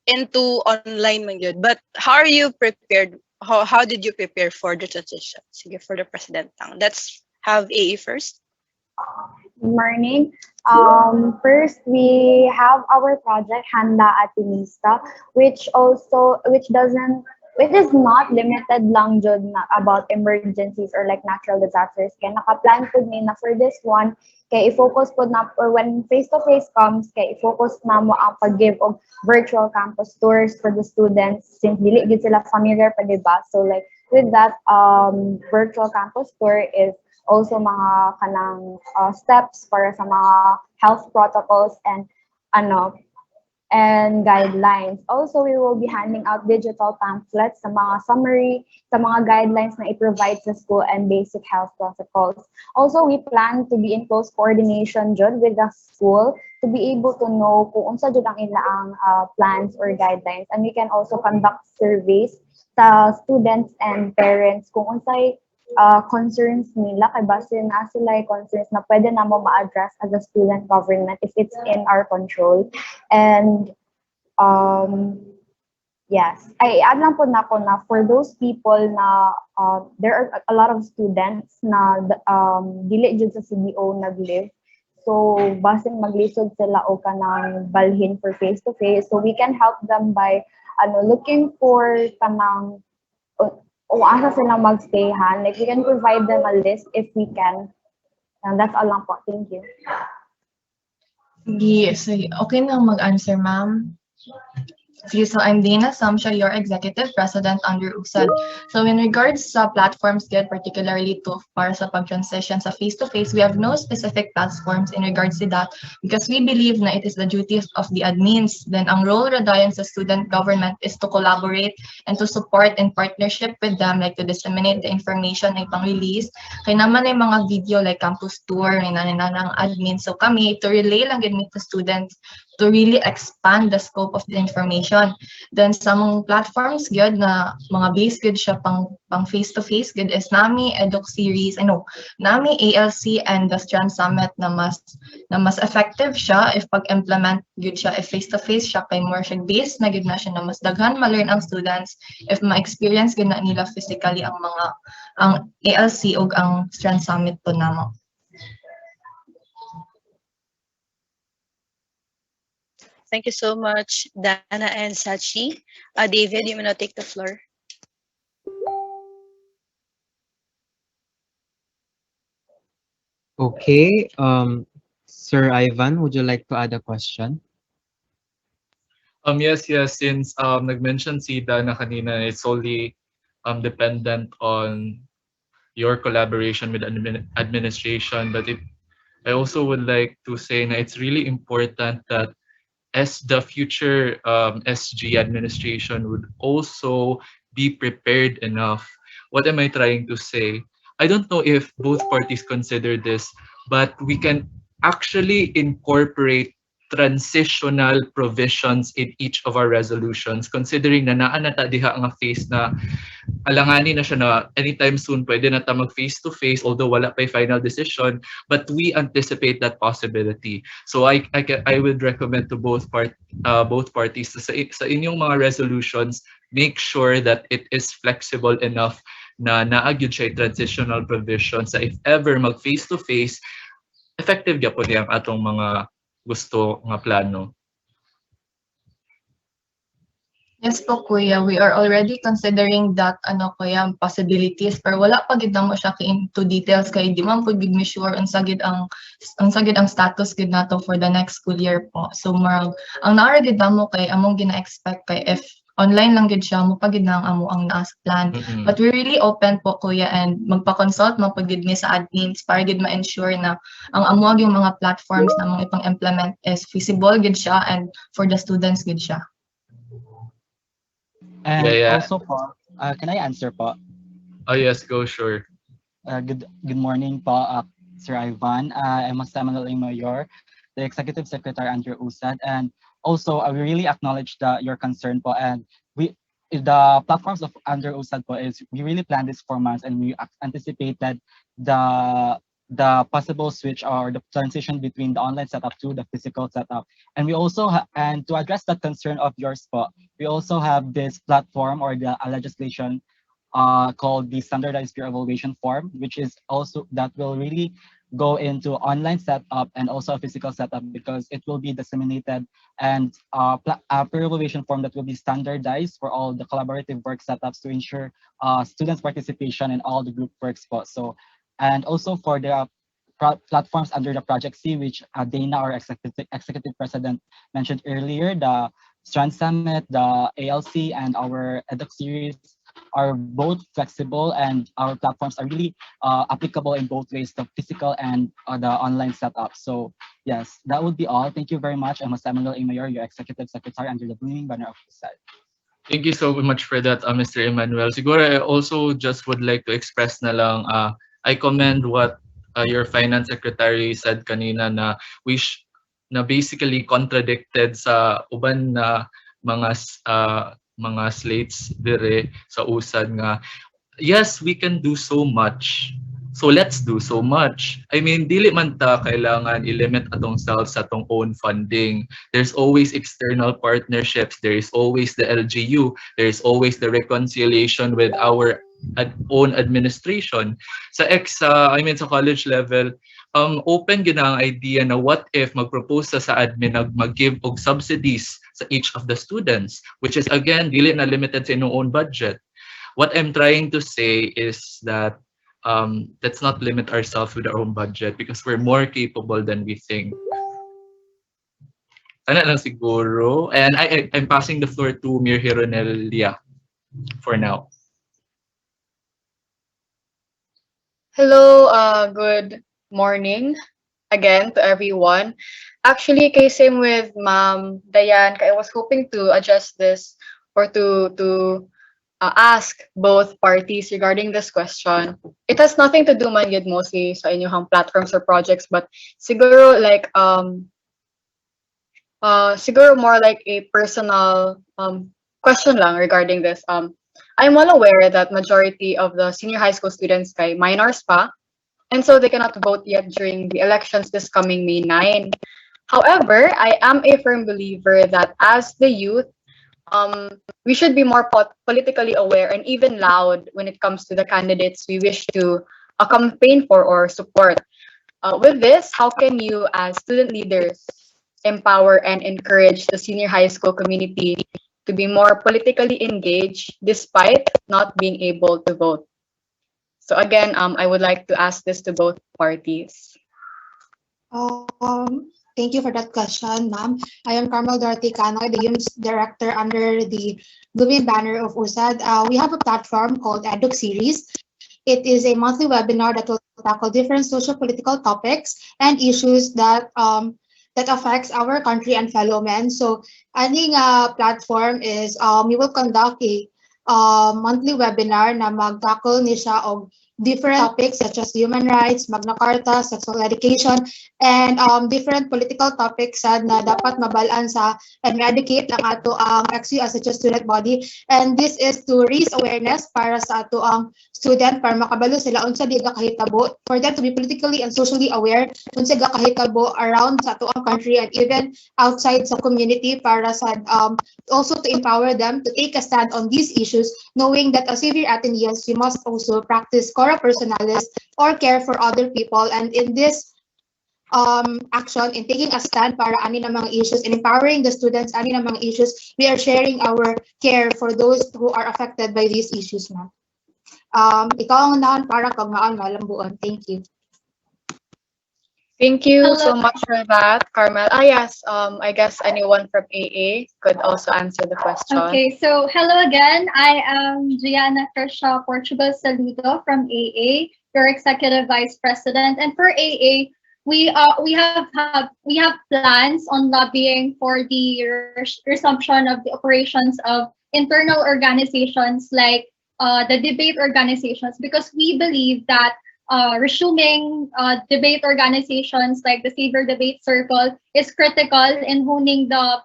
into online man yun. But how are you prepared? How did you prepare for the transition? Sige, for the president. Let's have AA first. Good morning. First, we have our project Handa Atinista, which is not limited lang jud na about emergencies or like natural disasters. Kaya nakaplan po ni na for this one, kaya i-focus po na, or when face-to-face comes, kaya i-focus na mo ang pag-give of virtual campus tours for the students since dili gid sila familiar pa, diba? So like with that, virtual campus tour is also mga kanang steps para sa mga health protocols and guidelines. Also, we will be handing out digital pamphlets sa mga summary, sa mga guidelines na i-provide sa school and basic health protocols. Also, we plan to be in close coordination jud with the school to be able to know kung unsa jud ang ilaang plans or guidelines. And we can also conduct surveys sa students and parents kung unsay concerns nila, kay base na sila concerns na pwede na mo ma-address as a student government if it's in our control. And yes, I add lang po na ako na for those people na there are a lot of students na dili jud sa CDO nag-live. So, basin maglisod sila o kanang balhin for face-to-face. So, we can help them by looking for kanang kung asa sila magstayhan. Like, we can provide them a list if we can. And that's all lang po. Thank you. Yes, okay na mag-answer, ma'am. Okay, so I'm Dana Samsha, your executive president under USAD. So in regards sa platforms, particularly to para sa pag-transition sa face-to-face, we have no specific platforms in regards to that because we believe na it is the duties of the admins. Then ang role radayon sa student government is to collaborate and to support in partnership with them, like to disseminate the information ay pang-release. Kaya naman ay mga video like campus tour, may nananang admin. So kami, to relay lang yun to students to really expand the scope of the information. Then sa mga platforms good na mga base good siya pang face-to-face good is nami eduk series, nami ALC and the Strand Summit na mas effective siya if pag-implement good siya if face-to-face siya kay more siya base na good na siya na mas daghan ma-learn ang students if ma-experience good na nila physically ang ALC ug ang Strand Summit po namo. Thank you so much, Dana and Sachi. David, you may now take the floor. Okay. Sir Ivan, would you like to add a question? Yes. Since nag-mention si Dana kanina, it's solely dependent on your collaboration with administration, but I also would like to say that it's really important that as the future SG administration would also be prepared enough. What am I trying to say? I don't know if both parties consider this, but we can actually incorporate transitional provisions in each of our resolutions considering na naa na ta diha nga phase na alanganin na siya na anytime soon pwede na ta mag face to face although wala pa final decision, but we anticipate that possibility. So I would recommend to both parties sa inyong mga resolutions, make sure that it is flexible enough na naagyon siya transitional provision sa if ever mag face to face, effective gyapon ang atong mga gusto nga plano. Yes po kuya, we are already considering that kuya possibilities pero wala pa gid mo siya into details kay di man pud gid mi sure unsa gid ang status gid nato for the next school year po. So marag ang naara gid mo kay among gina-expect kay if online lang gid siya mo pa gid na ang amo ang naas plan. But we really open po kuya and magpa-consult mo pud gid mi sa admins para gid ma-ensure na ang amo yung mga platforms na mong ipang implement is feasible gid siya and for the students gid siya. And Yeah. also po, can I answer po? Oh yes, go sure. Good morning po, Sir Ivan. I'm Samuel A. Mayor, the Executive Secretary under USAD. And also, we really acknowledge your concern po. And the platforms of under USAD po is we really planned this for months and we anticipated the possible switch or the transition between the online setup to the physical setup. And we also and to address that concern of yours po, we also have this platform or the legislation called the standardized peer evaluation form, which is also that will really go into online setup and also a physical setup because it will be disseminated and a peer evaluation form that will be standardized for all the collaborative work setups to ensure students participation in all the group works po. So and also for the platforms under the Project C, which Dana, our executive president, mentioned earlier, the Strand Summit, the ALC, and our EDUC series are both flexible and our platforms are really applicable in both ways, the physical and the online setup. So yes, that would be all. Thank you very much. I'm Samuel A. Mayor, your executive secretary under the blooming banner of USAID. Thank you so much for that, Mr. Emmanuel. Siguro I also just would like to express na lang, I commend what your finance secretary said kanina na na basically contradicted sa uban na mga slates dire sa usad nga yes, we can do so much. So let's do so much. I mean, dili man ta kailangan i-limit atong selves sa atong own funding. There's always external partnerships. There is always the LGU. There is always the reconciliation with our own administration. Sa sa college level, open gid ang idea na what if mag-propose sa admin mag-give og subsidies sa each of the students, which is again dili na limited sa inyong own budget. What I'm trying to say is that let's not limit ourselves with our own budget because we're more capable than we think. Ano lang siguro. And I'm passing the floor to Mir Hironelia for now. Hello, good morning again to everyone. Actually, kay same with Ma'am Dayan, I was hoping to adjust this or to ask both parties regarding this question. It has nothing to do man yun mostly sa inyong platforms or projects, but siguro like siguro more like a personal question lang regarding this. I'm well aware that majority of the senior high school students kay minors pa, and so they cannot vote yet during the elections this coming May 9. However, I am a firm believer that as the youth, we should be more politically aware and even loud when it comes to the candidates we wish to campaign for or support. With this, how can you as student leaders empower and encourage the senior high school community to be more politically engaged despite not being able to vote? So again, I would like to ask this to both parties. Thank you for that question, ma'am. I am Carmel Dorothy Canoy, the UMS director under the Blooming banner of USAD. We have a platform called Eduk Series. It is a monthly webinar that will tackle different social political topics and issues that affects our country and fellow men. So, aning platform is we will conduct a monthly webinar na mag-tackle ni siya og different topics such as human rights, Magna Carta, sexual education, and different political topics sad na dapat mabalaan sa and educate lang ato ang XU as a student body. And this is to raise awareness para sa ato ang student para makabalo sila unsa di kahitabo, for them to be politically and socially aware unsa kahitabo around sa ato ang country and even outside sa community para sa also to empower them to take a stand on these issues, knowing that as severe Athenians, you must also practice cora personalis or care for other people. And in this action, in taking a stand para ani na mga issues and empowering the students ani na mga issues, we are sharing our care for those who are affected by these issues, ma'am. Ikaw ang naon para kag maon malambuon. Thank you. Thank you so much for that, Carmel. Yes, I guess anyone from AA could also answer the question. Okay, so hello again. I am Gianna Kershaw Portugal Saludo from AA, your Executive Vice President. And for AA, we have plans on lobbying for the resumption of the operations of internal organizations like the debate organizations, because we believe that resuming debate organizations like the Saver Debate Circle is critical in honing the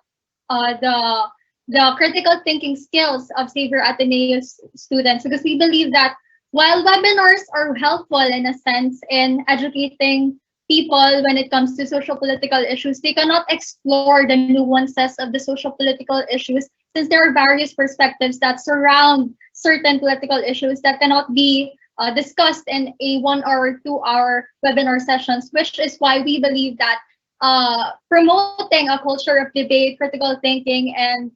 critical thinking skills of Saver Ateneo's students, because we believe that while webinars are helpful in a sense in educating people when it comes to social political issues, they cannot explore the nuances of the social political issues, since there are various perspectives that surround certain political issues that cannot be discussed in a 1 or 2 hour webinar sessions, which is why we believe that promoting a culture of debate, critical thinking, and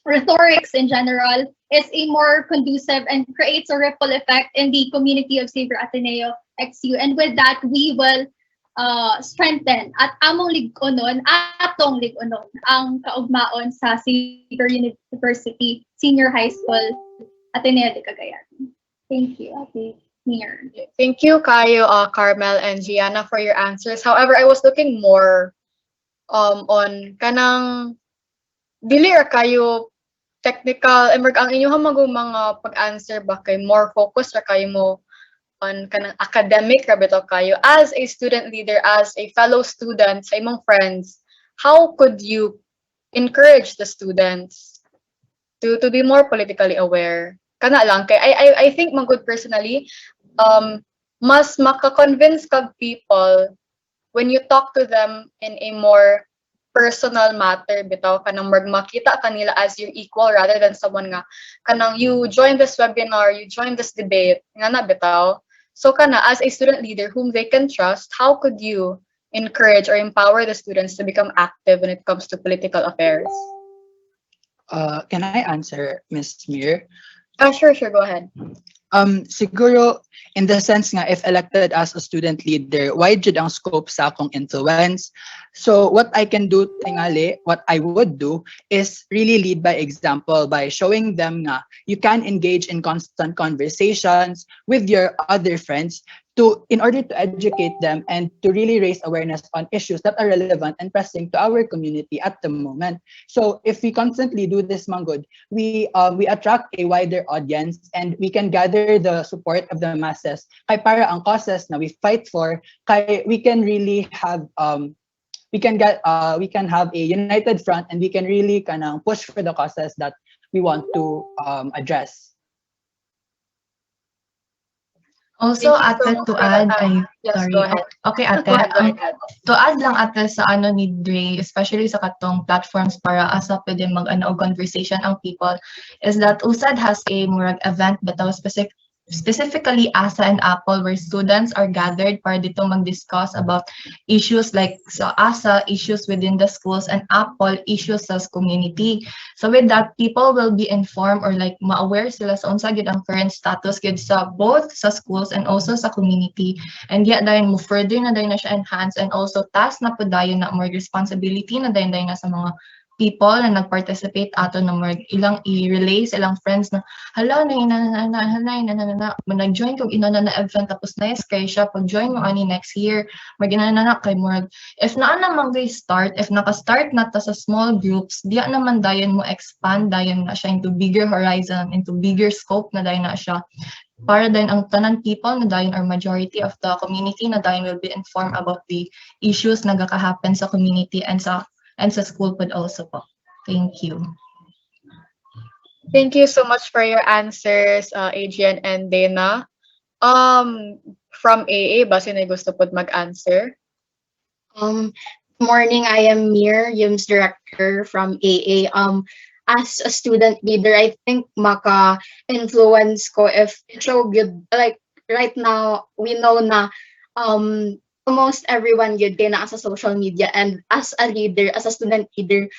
rhetorics in general is a more conducive and creates a ripple effect in the community of Saver Ateneo XU. And with that, we will strengthen at among lig-unon, atong lig-unon, ang kaugmaon sa Saver University Senior High School Ateneo de Cagayan. Thank you, Ate Mir. Thank you, Kayo, Carmel, and Gianna for your answers. However, I was looking more on kanang dili ra kayo technical, ang inyong mga pag-answer ba kay more focus ra kayo mo on kanang academic ra bitaw kayo as a student leader, as a fellow student sa imong friends. How could you encourage the students to be more politically aware? Kana lang kay I think magud personally mas maka-convince kag people when you talk to them in a more personal matter bitaw, kanang makita kanila as your equal rather than someone nga kanang you join this webinar, you join this debate nga na bitaw. So kana as a student leader whom they can trust, how could you encourage or empower the students to become active when it comes to political affairs? Can I answer, Ms. Mir? Sure, go ahead. Siguro, in the sense nga, if elected as a student leader, wide jud ang scope sa akong influence. So what I can do, tingali, what I would do is really lead by example by showing them nga you can engage in constant conversations with your other friends in order to educate them and to really raise awareness on issues that are relevant and pressing to our community at the moment. So if we constantly do this, Manggod, we attract a wider audience and we can gather the support of the masses. Kay para ang causes na we fight for, kay we can really have we can have a united front and we can really kanang push for the causes that we want to address. Also, ate, to add, sorry. Go ahead. Okay, ate. Go ahead. To add lang ate sa ano ni Dre, especially sa katong platforms para asa pwede mag-ano conversation ang people, is that USAD has a murag event bitaw specifically ASA and Apple, where students are gathered para dito mag-discuss about issues like sa ASA, issues within the schools, and Apple, issues sa community. So with that, people will be informed or like ma-aware sila sa unsa gyud ang current status gyud sa both sa schools and also sa community. And yet dayon mo further na dayon na siya enhance, and also task na po dayon na more responsibility na dayon na sa mga people na nag-participate ato na more ilang i-relay sa ilang friends na hala nag-join kog ina na event tapos na kay siya pag-join mo ani next year mag-inana kay more if naa namang they start, if naka-start na ta sa small groups, diya naman dayon mo expand dayon na siya into bigger horizon, into bigger scope na dayon na siya para din ang tanan people na dayon or majority of the community na dayon will be informed about the issues na gaka-happen sa community and sa school pod also po. Thank you. Thank you so much for your answers, Adrian and Dana. From AA, ba sino gusto pod mag-answer? Morning, I am Mir, YUMS Director from AA. As a student leader, I think maka-influence ko if it's so good. Like right now, we know na almost everyone yun din na as a social media, and as a leader, as a student leader,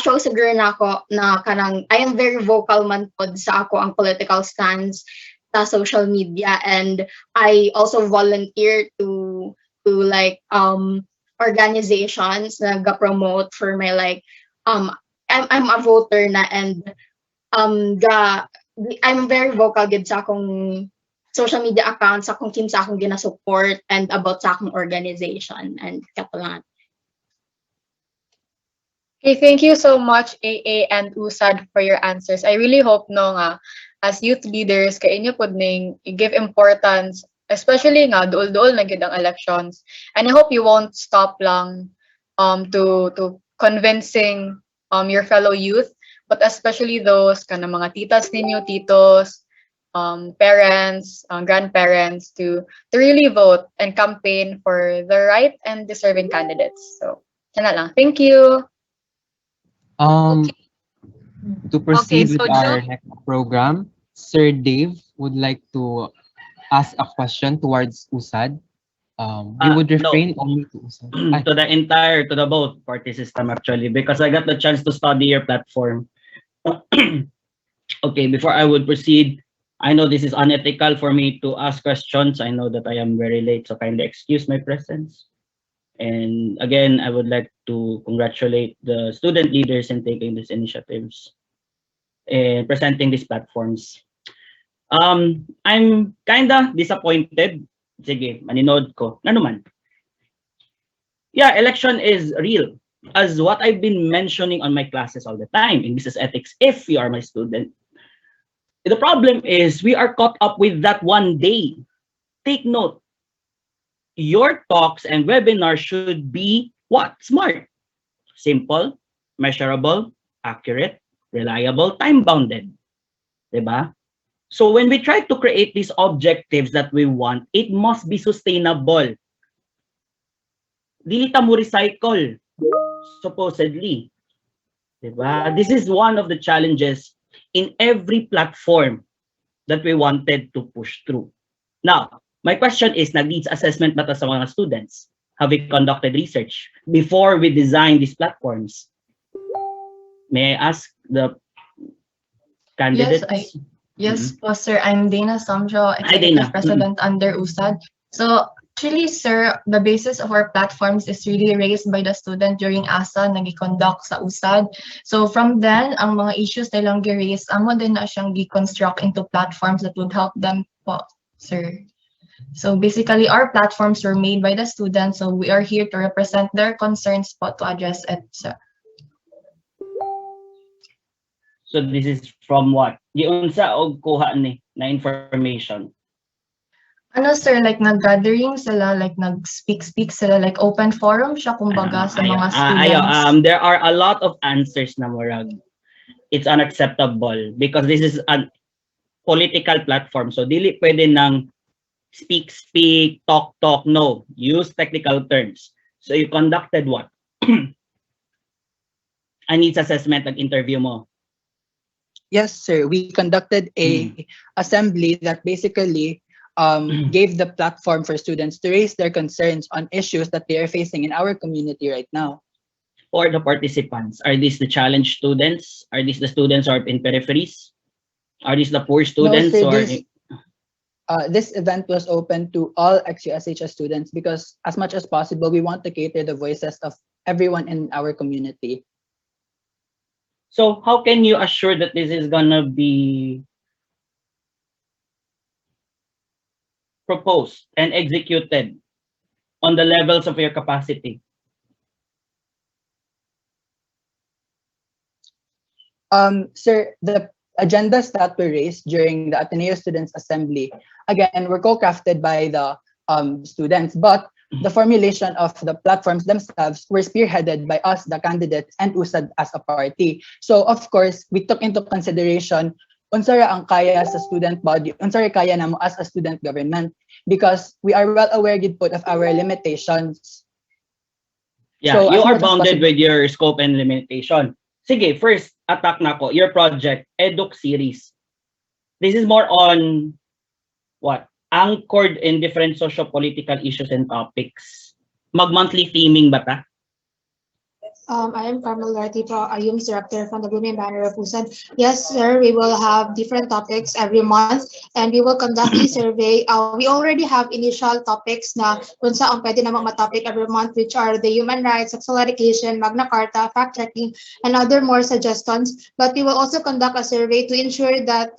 show siguro na ako na kanang I am very vocal man pod sa ako ang political stance sa social media, and I also volunteer to like organizations na ga-promote for my like I'm a voter na, and I'm very vocal gid sa akong social media accounts, sa akong team, sa akong gina-support, and about sa akong organization, and kapalangan. Okay, thank you so much, AA and USAD, for your answers. I really hope no nga, as youth leaders, kay inyo pod ning i-give importance, especially nga duol-duol na gyud ang elections. And I hope you won't stop lang to convincing your fellow youth, but especially those kana mga titas ninyo, titos, parents, grandparents to really vote and campaign for the right and deserving candidates. So, yan na lang. Thank you. To proceed Okay, so with our Jill? next program, Sir Dave would like to ask a question towards USAD. We would refrain only to USAD. To the both party system actually, because I got the chance to study your platform. Okay, before I would proceed, I know this is unethical for me to ask questions. I know that I am very late, so kindly excuse my presence. And again, I would like to congratulate the student leaders in taking these initiatives and presenting these platforms. I'm kinda disappointed. Sige, maninod ko. Ano man? Yeah, election is real. As what I've been mentioning on my classes all the time in business ethics, if you are my student. The problem is we are caught up with that one day. Take note. Your talks and webinars should be what? Smart. Simple, measurable, accurate, reliable, time-bounded. Diba? So when we try to create these objectives that we want, it must be sustainable. Dili ta mo recycle, supposedly. Diba? This is one of the challenges in every platform that we wanted to push through. Now, my question is, nag-needs assessment ba ta sa mga students? Have we conducted research before we design these platforms? May I ask the candidates? Yes po, sir. I'm Dana Samjo, Executive President under USAD. So, actually, sir, the basis of our platforms is really raised by the student during ASA na gi-conduct sa USAD. So, from then, ang mga issues nilang gi-raise, amo din na siyang gi-construct into platforms that would help them po, sir. So, basically, our platforms were made by the students, so we are here to represent their concerns po to address it, sir. So this is from what? Giunsa og kuha ni na information? Ano sir, like nag-gathering sila, like nag-speak sila, like open forum siya kumbaga sa mga students. There are a lot of answers na murag. It's unacceptable because this is a political platform. So dili pwede nang speak, talk, no. Use technical terms. So you conducted what? A needs assessment, nag-interview mo. Yes, sir. We conducted a assembly that basically gave the platform for students to raise their concerns on issues that they are facing in our community right now. Or the participants? Are these the challenge students? Are these the students who are in peripheries? Are these the poor No, students sir. or This event was open to all XUSHS students because, as much as possible, we want to cater the voices of everyone in our community. so how can you assure that this is gonna be proposed and executed on the levels of your capacity? Sir, the agendas that were raised during the Ateneo Students Assembly, again, were co-crafted by the students, but the formulation of the platforms themselves were spearheaded by us, the candidates, and USAD as a party. So, of course, we took into consideration unsa ra ang kaya sa student body, unsa ra kaya namo as a student government, because we are well aware gid po of our limitations. Yeah, So, you as are much as bounded possible, with your scope and limitation. Sige, first attack na ko, your project, Eduk series. This is more on what? Anchored in different socio-political issues and topics. Mag-monthly theming ba ta? I am Carmel Garti, Ayum's director from the Blooming Banner of USAD. Yes, sir, we will have different topics every month and we will conduct a survey. We already have initial topics na kung saan pwede namang matopic every month, which are the human rights, sexual education, Magna Carta, fact-checking, and other more suggestions. But we will also conduct a survey to ensure that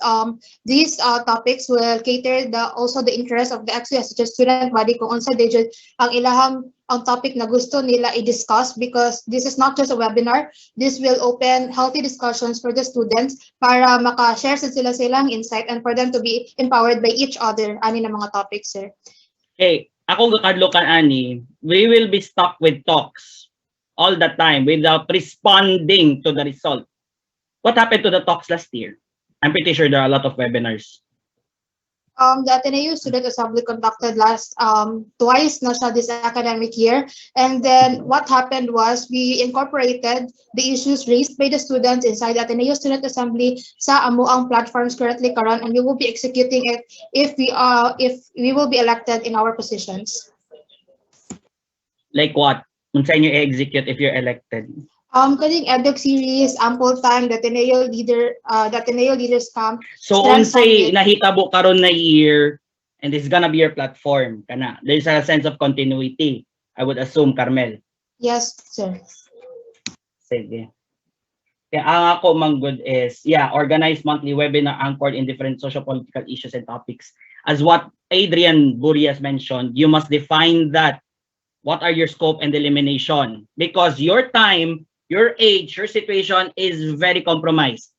these topics will cater also the interest of the XUSHS student body kung unsa digit ang ilahang ang topic na gusto nila i-discuss, because this is not just a webinar. This will open healthy discussions for the students para maka-share sila silang insight and for them to be empowered by each other ani na mga topics, sir. Okay, akong kakadlokan ani, we will be stuck with talks all the time without responding to the result. What happened to the talks last year? I'm pretty sure there are a lot of webinars. The Ateneo Student Assembly conducted last twice na siya this academic year, and then what happened was we incorporated the issues raised by the students inside the Ateneo Student Assembly sa amuang platforms currently karon, and we will be executing it if we will be elected in our positions. Like what? Unsa inyo i-execute if you're elected? Kaning eduk series, ample time, the Ateneo leaders camp. So unsay nahitabo karon na year, and this is gonna be your platform kana. There's a sense of continuity, I would assume, Carmel. Yes, sir. Sige. Kaya ang ako manggod is, yeah, organized monthly webinar anchored in different socio-political issues and topics. As what Adrian Burias mentioned, you must define that. What are your scope and elimination? Because your time, your age, your situation is very compromised.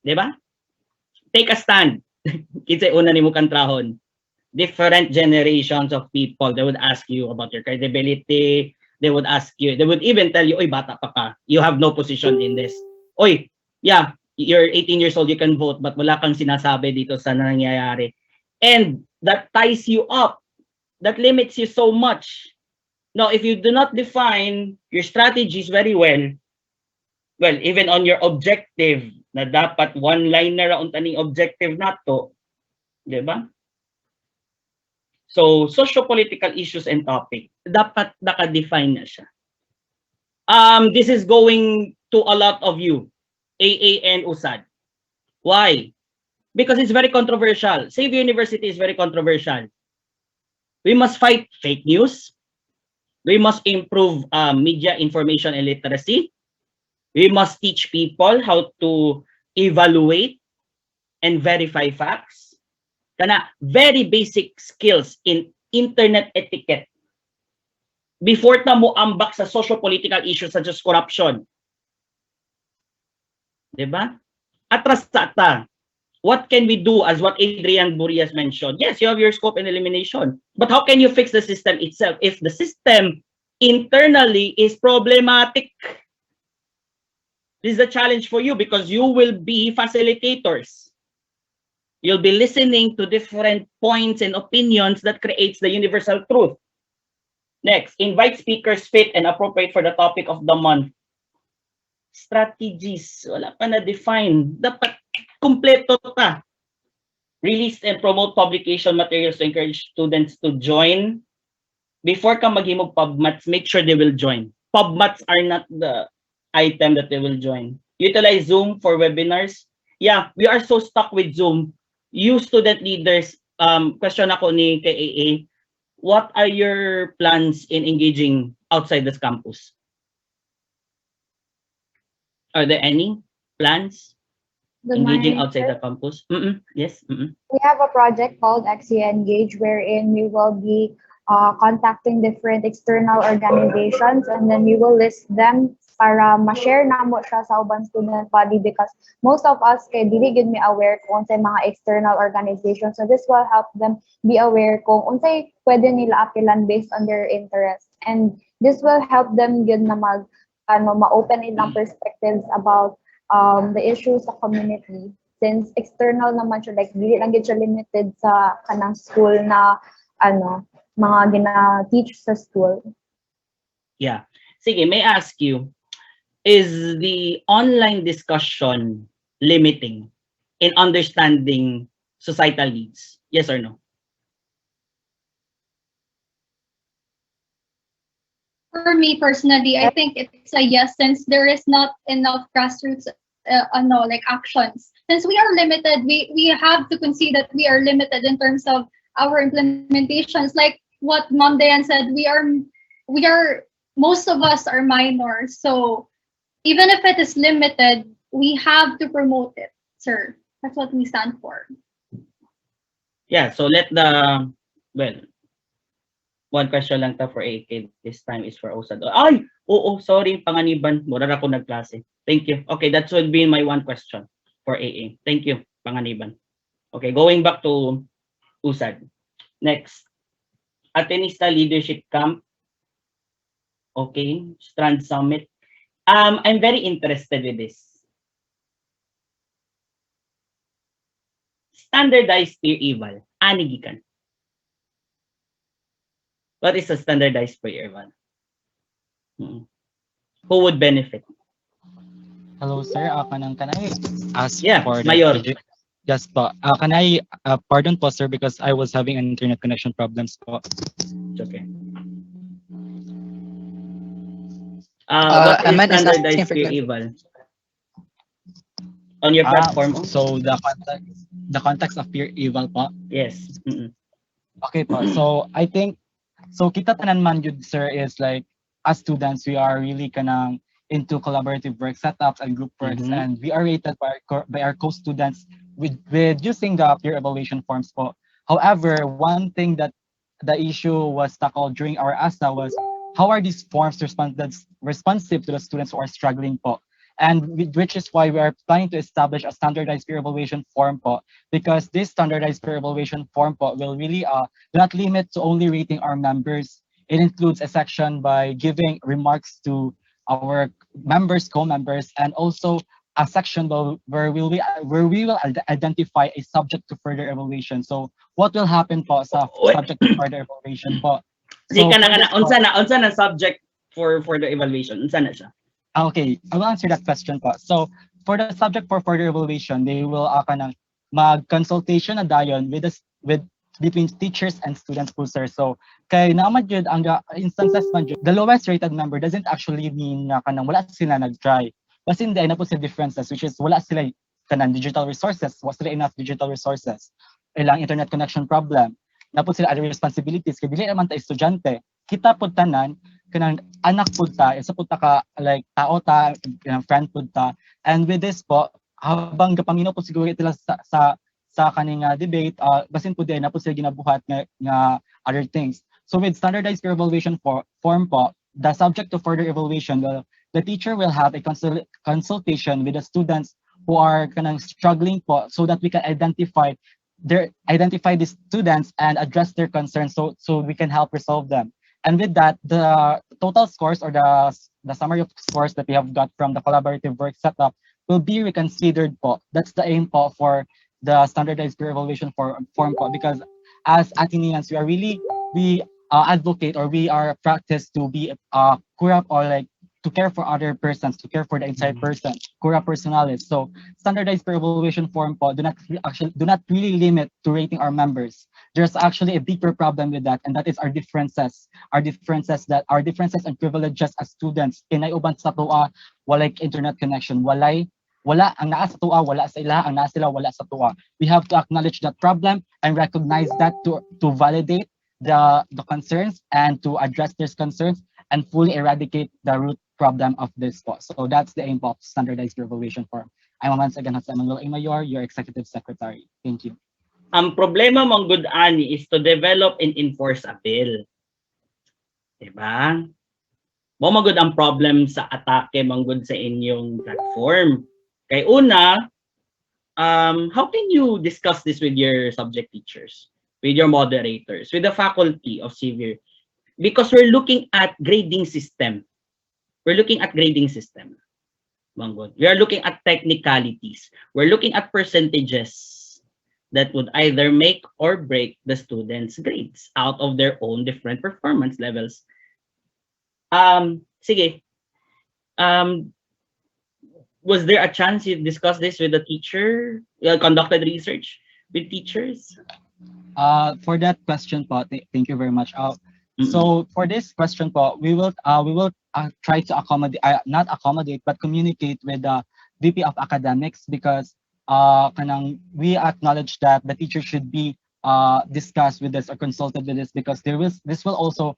Diba? Take a stand. Kinsay una nimo kantrahon. Different generations of people, they would ask you about your credibility. They would ask you, they would even tell you, oy, bata pa ka. You have no position in this. Oy, yeah, you're 18 years old, you can vote, but wala kang sinasabi dito sa nangyayari. And that ties you up. That limits you so much. Now, if you do not define your strategies very well, even on your objective, na dapat one-liner ang taning objective nato, di ba? So, socio-political issues and topic, dapat naka-define na siya. This is going to a lot of you, AA and USAD. Why? Because it's very controversial. Save University is very controversial. We must fight fake news. We must improve media information and literacy. We must teach people how to evaluate and verify facts. Kana very basic skills in internet etiquette. Before ta mo ambak sa socio-political issues such as corruption. Diba? Atras sa ata. What can we do, as what Adrian Burias mentioned? Yes, you have your scope and elimination. But how can you fix the system itself if the system internally is problematic? This is a challenge for you because you will be facilitators. You'll be listening to different points and opinions that creates the universal truth. Next, invite speakers fit and appropriate for the topic of the month. Strategies, wala pa na define. Dapat Kumpleto ta. Release and promote publication materials to encourage students to join. Before ka maghimog PubMats, make sure they will join. PubMats are not the item that they will join. Utilize Zoom for webinars. Yeah, we are so stuck with Zoom. You student leaders, question ako ni KAA, what are your plans in engaging outside this campus? Are there any plans Good engaging morning, outside the sir. campus? Yes. We have a project called XE Engage wherein we will be contacting different external organizations and then we will list them para ma-share na mo siya sa ubang student body because most of us kay dili gid mi aware kung unsay mga external organizations. So this will help them be aware kung unsay pwede nila apilan based on their interest. And this will help them gid na ma-open ilang perspectives about the issues sa community since external naman siya, like dili lang gid siya limited sa kanang school na mga gina-teach sa school. Yeah. Sige, may I ask you, is the online discussion limiting in understanding societal needs? Yes or no? For me personally, I think it's a yes since there is not enough grassroots like actions. Since we are limited, we have to concede that we are limited in terms of our implementations. Like what Mom Dayan said, we are most of us are minors. So even if it is limited, we have to promote it, sir. That's what we stand for. Yeah, so one question lang ta for AK this time is for OSAD. Ay, sorry, panganiban, mura na ako nagklase. Thank you. Okay, that would be my one question for AA. Thank you, panganiban. Okay, going back to USAD. Next, Atenista Leadership Camp. Okay, Strand Summit. I'm very interested with this. Standardized peer eval, anigikan. What is a standardized peer eval? Who would benefit? Hello, sir. Kanang can I ask for the Mayor. Yes po. Can I pardon po, sir, because I was having an internet connection problems po. It's okay. What is standardized peer eval? On your platform? So the context of peer eval po? Yes. Okay po. So I think kita tanan man yun, sir, is like as students we are really kanang into collaborative work setups and group works, and we are rated by our co-students with using the peer evaluation forms po. However, one thing that the issue was tackled during our ASA was how are these forms responsive to the students who are struggling po? And which is why we are planning to establish a standardized peer evaluation form po, because this standardized peer evaluation form po will really not limit to only rating our members. It includes a section by giving remarks to our members, co-members, and also a section where we will identify a subject to further evaluation. So what will happen po sa subject to further evaluation po? Unsa na subject for the evaluation? Unsa na siya? Okay, I will answer that question po. So for the subject for further evaluation, they will mag-consultation na dayon with between teachers and students po, sir. So kay naman jud ang instances man jud, the lowest rated member doesn't actually mean na kanang wala sila nag-try. Kasi hindi na po sila differences, which is wala sila kanang digital resources, wala sila enough digital resources, ilang internet connection problem, na po sila other responsibilities, kaya dili naman ta estudyante, kita po tanan, kanang anak po ta, isa po ta ka, like, tao ta, friend po ta, and with this po, habang gapamino po siguro ito sa kaning debate, basin po din na po sila ginabuhat nga other things. So with standardized peer evaluation form po, the subject to further evaluation, the teacher will have a consultation with the students who are kanang struggling po, so that we can identify the students and address their concerns, so we can help resolve them. And with that, the total scores or the summary of scores that we have got from the collaborative work setup will be reconsidered po. That's the aim po for the standardized peer evaluation form po, because as Athenians, we advocate or we are practiced to be corrupt or like to care for other persons, to care for the entire person, cura personalis. So standardized peer evaluation form po do not really limit to rating our members. There's actually a deeper problem with that, and that is our differences and privileges as students. Kinaiuban sa tuwa, walay internet connection, wala ang naa sa tuwa, wala sa ila, ang naa sila wala sa tuwa. We have to acknowledge that problem and recognize that to validate the concerns and to address these concerns and fully eradicate the root problem of this po. So that's the aim of standardized evaluation form. I'm once again Jose Manuel A. Mayor, your executive secretary. Thank you. Ang problema mong good ani is to develop and enforce a bill. Diba? Mo magud ang problem sa atake manggod sa inyong platform. Kay una, how can you discuss this with your subject teachers, with your moderators, with the faculty of severe? Because we're looking at grading system. We're looking at grading system. Manggod. We are looking at technicalities. We're looking at percentages that would either make or break the students' grades out of their own different performance levels. Sige. Was there a chance you discussed this with the teacher? Conducted research with teachers? For that question po, thank you very much. So for this question po, we will try to accommodate, not accommodate, but communicate with the VP of Academics because we acknowledge that the teacher should be discussed with this or consulted with this because this will also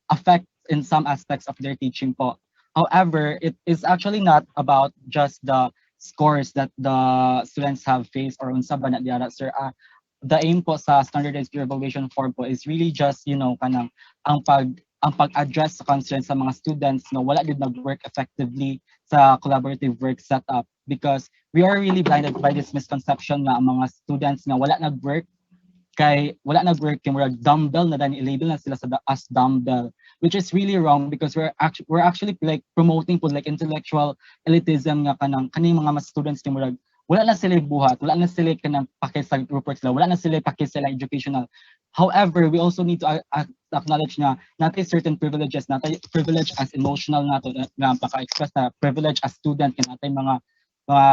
affect in some aspects of their teaching po. However, it is actually not about just the scores that the students have faced or unsa ba na diara, sir. The aim po sa standardized peer evaluation form po is really just, kanang ang pag-address sa concerns sa mga students na wala gid nag-work effectively sa collaborative work setup because we are really blinded by this misconception na ang mga students nga wala nag-work kay murag dumbbell na dani label na sila as dumbbell, which is really wrong because we're actually like promoting po like intellectual elitism nga kaning mga mas students kay murag wala na sila buhat, wala na sila kanang pake sa report sila, wala na sila pake sila educational. However, we also need to acknowledge na natin certain privileges, natin privilege as emotional nato na paka-express na privilege as student natin mga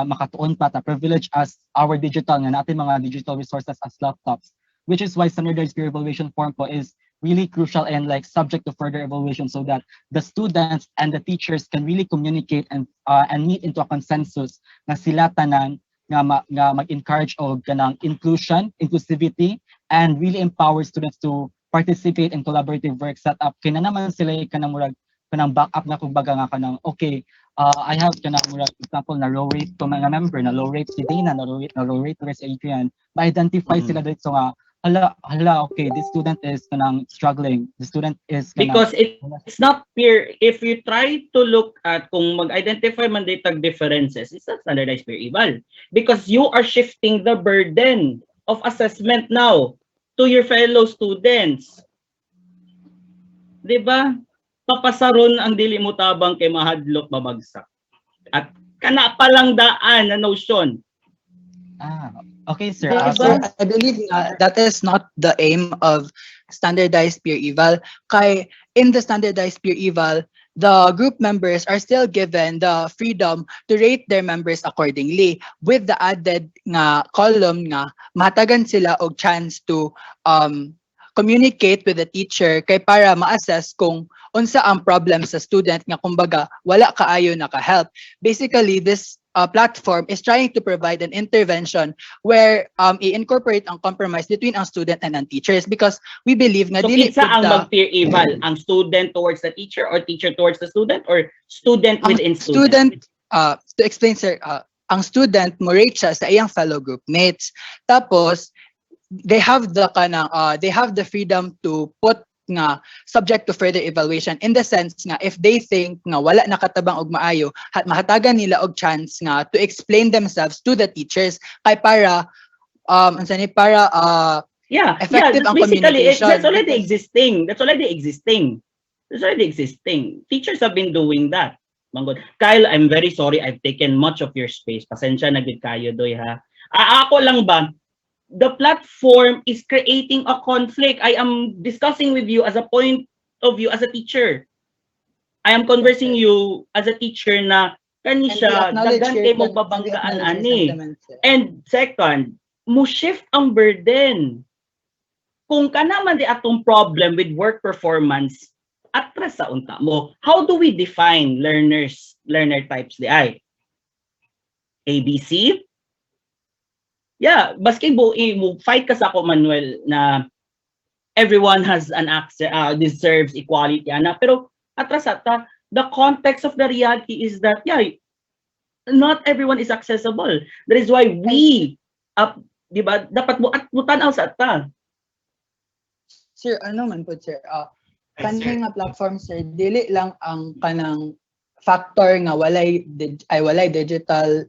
makatuon pa ta privilege as our digital nga natin mga digital resources as laptops, which is why standardized peer evaluation form po is really crucial and like subject to further evaluation so that the students and the teachers can really communicate and meet into a consensus na sila tanan nga mag-encourage og kanang inclusivity and really empower students to participate in collaborative work setup. Kaya naman sila kanang murag kanang backup na kumbaga nga kanang okay, I have kanang murag example na low rate to mga member, na low rate si Dana, na low rate si Adrian, ma-identify sila dito nga hala, okay, this student is kanang struggling. The student is kanang, because it's not peer. If you try to look at kung mag-identify man ditag differences, it's not standardized peer eval because you are shifting the burden of assessment now to your fellow students. 'Di ba? Papasaron ang dili mo tabang kay mahadlok babagsak. At kana pa lang daan na notion. Okay, sir. Sir, I believe that is not the aim of standardized peer eval. Kay in the standardized peer eval, the group members are still given the freedom to rate their members accordingly with the added nga column nga mahatagan sila og chance to communicate with the teacher kay para ma-assess kung unsa ang problem sa student nga kumbaga wala kaayo naka-help. Basically, this platform is trying to provide an intervention where i-incorporate ang compromise between ang student and ang teachers because we believe nga so dili kinsa ang mag-peer eval, ang student towards the teacher or teacher towards the student or student within student? To explain sir, ang student mo rate siya sa iyang fellow group mates. Tapos they have the freedom to put nga subject to further evaluation in the sense nga if they think nga wala nakatabang og maayo mahatagan nila og chance nga to explain themselves to the teachers kay para effective ang communication. That's already existing. Teachers have been doing that. Manggod. Kyle, I'm very sorry I've taken much of your space. Pasensya na gid kayo doy ha. Ako lang ba the platform is creating a conflict. I am discussing with you as a point of view as a teacher. I am conversing you as a teacher na kani And we siya acknowledge daghan your kay mo and we babanggaan acknowledge your ani. sentiments, sir. And second, mo shift ang burden. Kung kana man di atong problem with work performance, atras sa unta mo. How do we define learner types di ay? ABC? Yeah, baski mo fight ka sa ako Manuel na everyone has an access, deserves equality ana, pero atras ata the context of the reality is that not everyone is accessible. That is why we di ba dapat mo at mutanaw sa ata. Sir, ano man po, sir, kaning nga platform, sir, dili lang ang kanang factor nga walay digital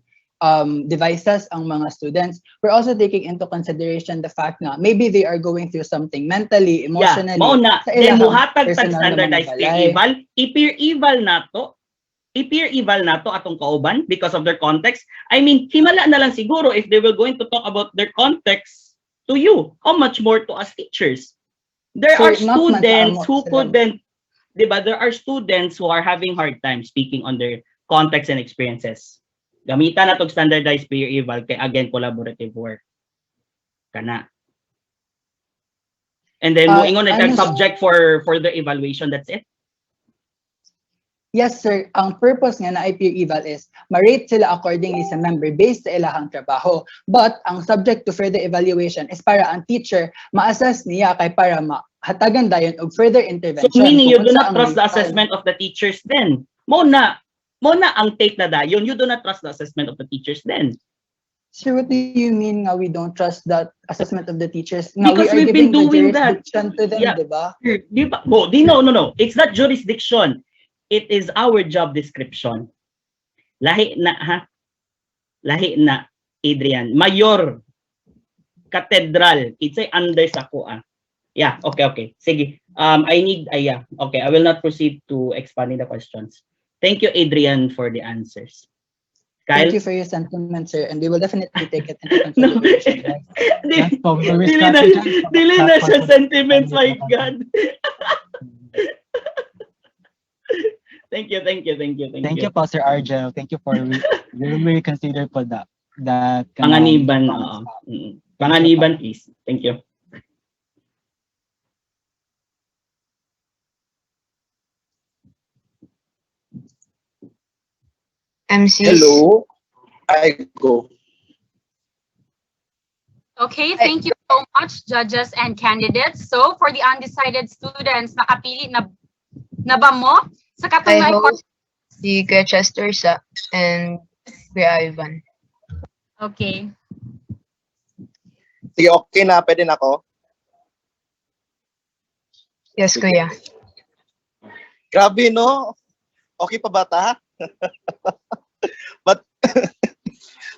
devices ang mga students. We're also taking into consideration the fact na maybe they are going through something mentally, emotionally. Mao na, sa then ilahang muhatag tag personal na mga standardized peer balay. eval, i-peer eval nato atong kauban because of their context. I mean, himala na lang siguro if they were going to talk about their context to you. How much more to us teachers? There Sir, are not man sa students amo who sila. couldn't, di ba? There are students who are having hard time speaking on their context and experiences. Gamitan na tong standardized peer eval kay again collaborative work. Kana. And then moingon na ano, subject for the evaluation, that's it. Yes, sir. Ang purpose nga na peer eval is ma-rate sila accordingly sa member based sa ilahang trabaho. But ang subject to further evaluation is para ang teacher ma-assess niya kay para mahatagan dayon og further intervention. So meaning you kung do unsa not ang trust the result. assessment of the teachers then. Mo na ang take na dayon, you do not trust the assessment of the teachers then. Sir, what do you mean nga we don't trust that assessment of the teachers? Nga Because we are we've been giving the doing that. jurisdiction to them, Yeah. di ba? Di ba? No. It's not jurisdiction. It is our job description. Lahi na, ha? Lahi na, Adrian. Mayor, Cathedral. It's under sa ko, ah. Yeah, okay. Sige. Okay, I will not proceed to expanding the questions. Thank you, Adrian, for the answers. Kyle? Thank you for your sentiment, sir, and we will definitely take it into consideration. Dili na siya sentiments, my God. Thank you. Thank you po, Sir Argel. Thank you for really consider po that. Panganiban, Panganiban, please. Thank you. MC. Hello. I go. Okay, thank you so much, judges and candidates. So, for the undecided students, nakapili na ba mo? Sa I katong hope si Kuya Chester and Kuya Ivan. Okay. Sige, okay na. Pwede na ako. Yes, Kuya. Grabe, no? Okay pa ba ta? but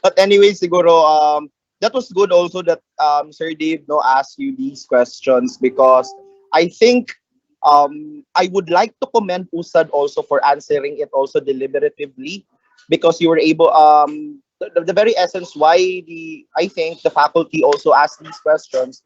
but anyway, siguro that was good also that Sir Dave asked you these questions, because I think I would like to commend USAD also for answering it also deliberatively, because you were able the very essence why I think the faculty also asked these questions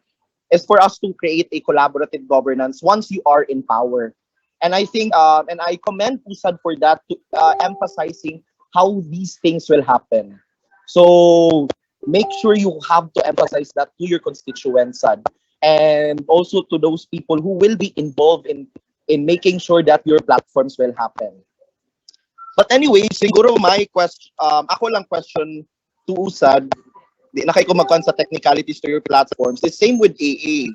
is for us to create a collaborative governance once you are in power. And I think, and I commend USAD for that, to emphasizing how these things will happen. So make sure you have to emphasize that to your constituents, and also to those people who will be involved in making sure that your platforms will happen. But anyway, siguro my question, ako lang question to USAD, di na kayo kumakuan sa technicalities to your platforms. The same with AA.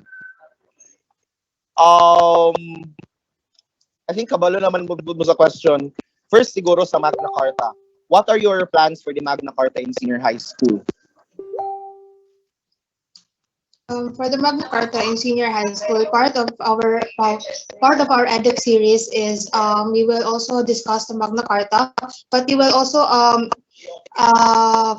I think kabalo naman mo sa question. First, siguro sa Magna Carta. What are your plans for the Magna Carta in senior high school? For the Magna Carta in senior high school, part of our edX series is we will also discuss the Magna Carta, but we will also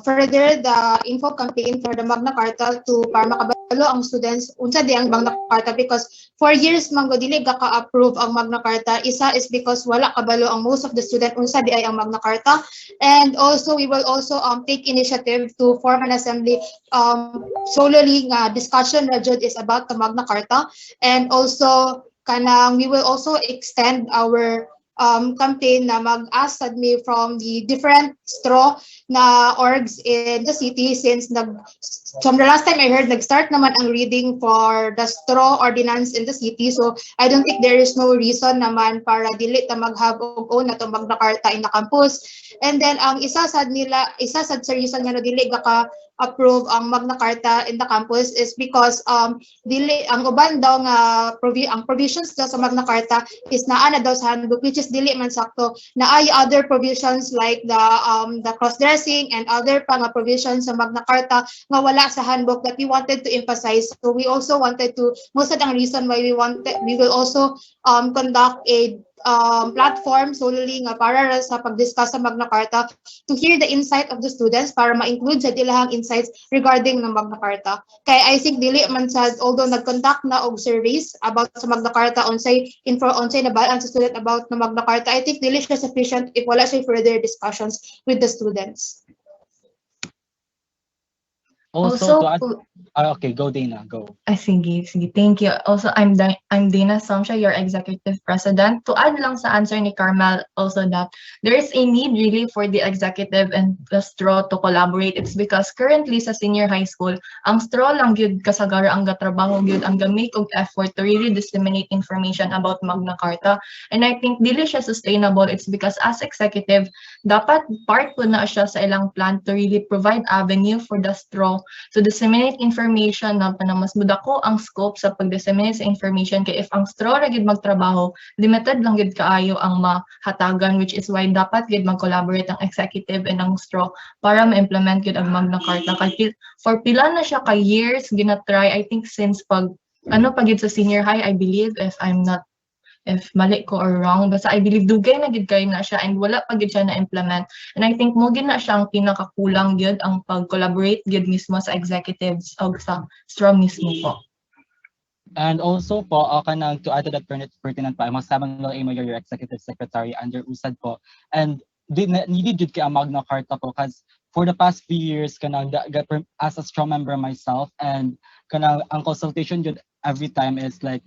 further the info campaign for the Magna Carta to para makabalo ang students unsa di ang Magna Carta, because 4 years mango dili ka-approve ang Magna Carta. Isa is because wala kabalo ang most of the student unsa di ay ang Magna Carta, and also we will also take initiative to form an assembly solely nga discussion na jud is about the Magna Carta, and also kanang we will also extend our campaign na mag-ask sad me from the different straw na orgs in the city since from the last time I heard nag-start naman ang reading for the straw ordinance in the city, so I don't think there is no reason naman para dili ta maghabog o na to Magna Carta in the campus. And then ang isa sad sa reason nga na dili ka approve ang Magna Carta in the campus is because dili ang uban daw nga ang provisions daw sa Magna Carta is naa na daw sa handbook, which is dili man sakto na ay other provisions like the cross dressing and other pa nga provisions sa Magna Carta nga wala sa handbook that we wanted to emphasize. So we also wanted to, most of the reason why we will also conduct a platform solely nga para sa pag-discuss sa Magna Carta to hear the insight of the students para ma-include sa dilahang insights regarding ng Magna Carta. Kaya I think dili man sad, although nag-conduct na og surveys about sa Magna Carta unsay na balaan sa student about na Magna Carta, I think dili siya sufficient if wala siya further discussions with the students. Also, to add, okay, go Dana, go. Sige. Thank you. Also, I'm Dana Somsha, your executive president. To add lang sa answer ni Carmel, also that there is a need really for the executive and the straw to collaborate. It's because currently sa senior high school, ang straw lang gyud kasagara ang gatrabaho gyud ang gamake og effort to really disseminate information about Magna Carta. And I think dili siya sustainable. It's because as executive, dapat part po na siya sa ilang plan to really provide avenue for the straw to disseminate information na mas mudako ang scope sa pag-disseminate sa information kay if ang straw ra gid magtrabaho, limited lang gid kaayo ang mahatagan, which is why dapat gid mag-collaborate ang executive and ang straw para ma-implement gid ang Magna Carta. Kay for pila na siya ka years gina-try, I think since pag gid sa senior high, I believe, if mali ko or wrong, basta I believe dugay na gid kay na siya and wala pa gid siya na implement. And I think mo gid na siya ang pinakakulang gid ang pag-collaborate gid mismo sa executives o sa straw mismo po. And also po, kanang to add to that pertinent pa, magsamang lang imo your executive secretary under USAD po. And needed jud kay ang Magna Carta po because for the past few years kanang as a straw member myself, and kanang ang consultation jud every time is like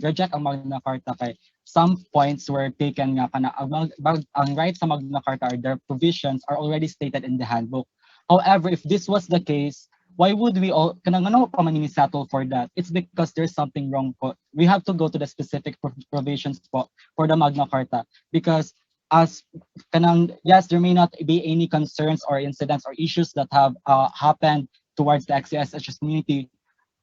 reject ang Magna Carta kay some points were taken nga kana ang rights sa Magna Carta or their provisions are already stated in the handbook. However, if this was the case, why would we all kanang ano pa man settle for that? It's because there's something wrong po. We have to go to the specific provisions po for the Magna Carta because as kanang yes, there may not be any concerns or incidents or issues that have happened towards the XCSHS community.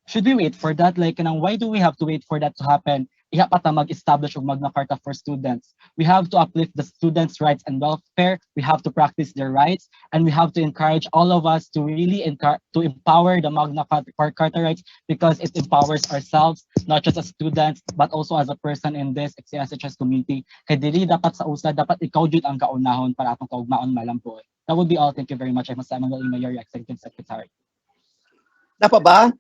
Should we wait for that? Like, why do we have to wait for that to happen? Iha pa ta mag-establish og Magna Carta for students. We have to uplift the students' rights and welfare. We have to practice their rights, and we have to encourage all of us to really to empower the Magna Carta rights because it empowers ourselves, not just as students, but also as a person in this XCSHS community. Kaya dili dapat sa USAD, dapat ikaw jud ang kaunahon para atong kaugmaon malampo. That would be all. Thank you very much. I'm Samuel Imo, your executive secretary. Napa ba?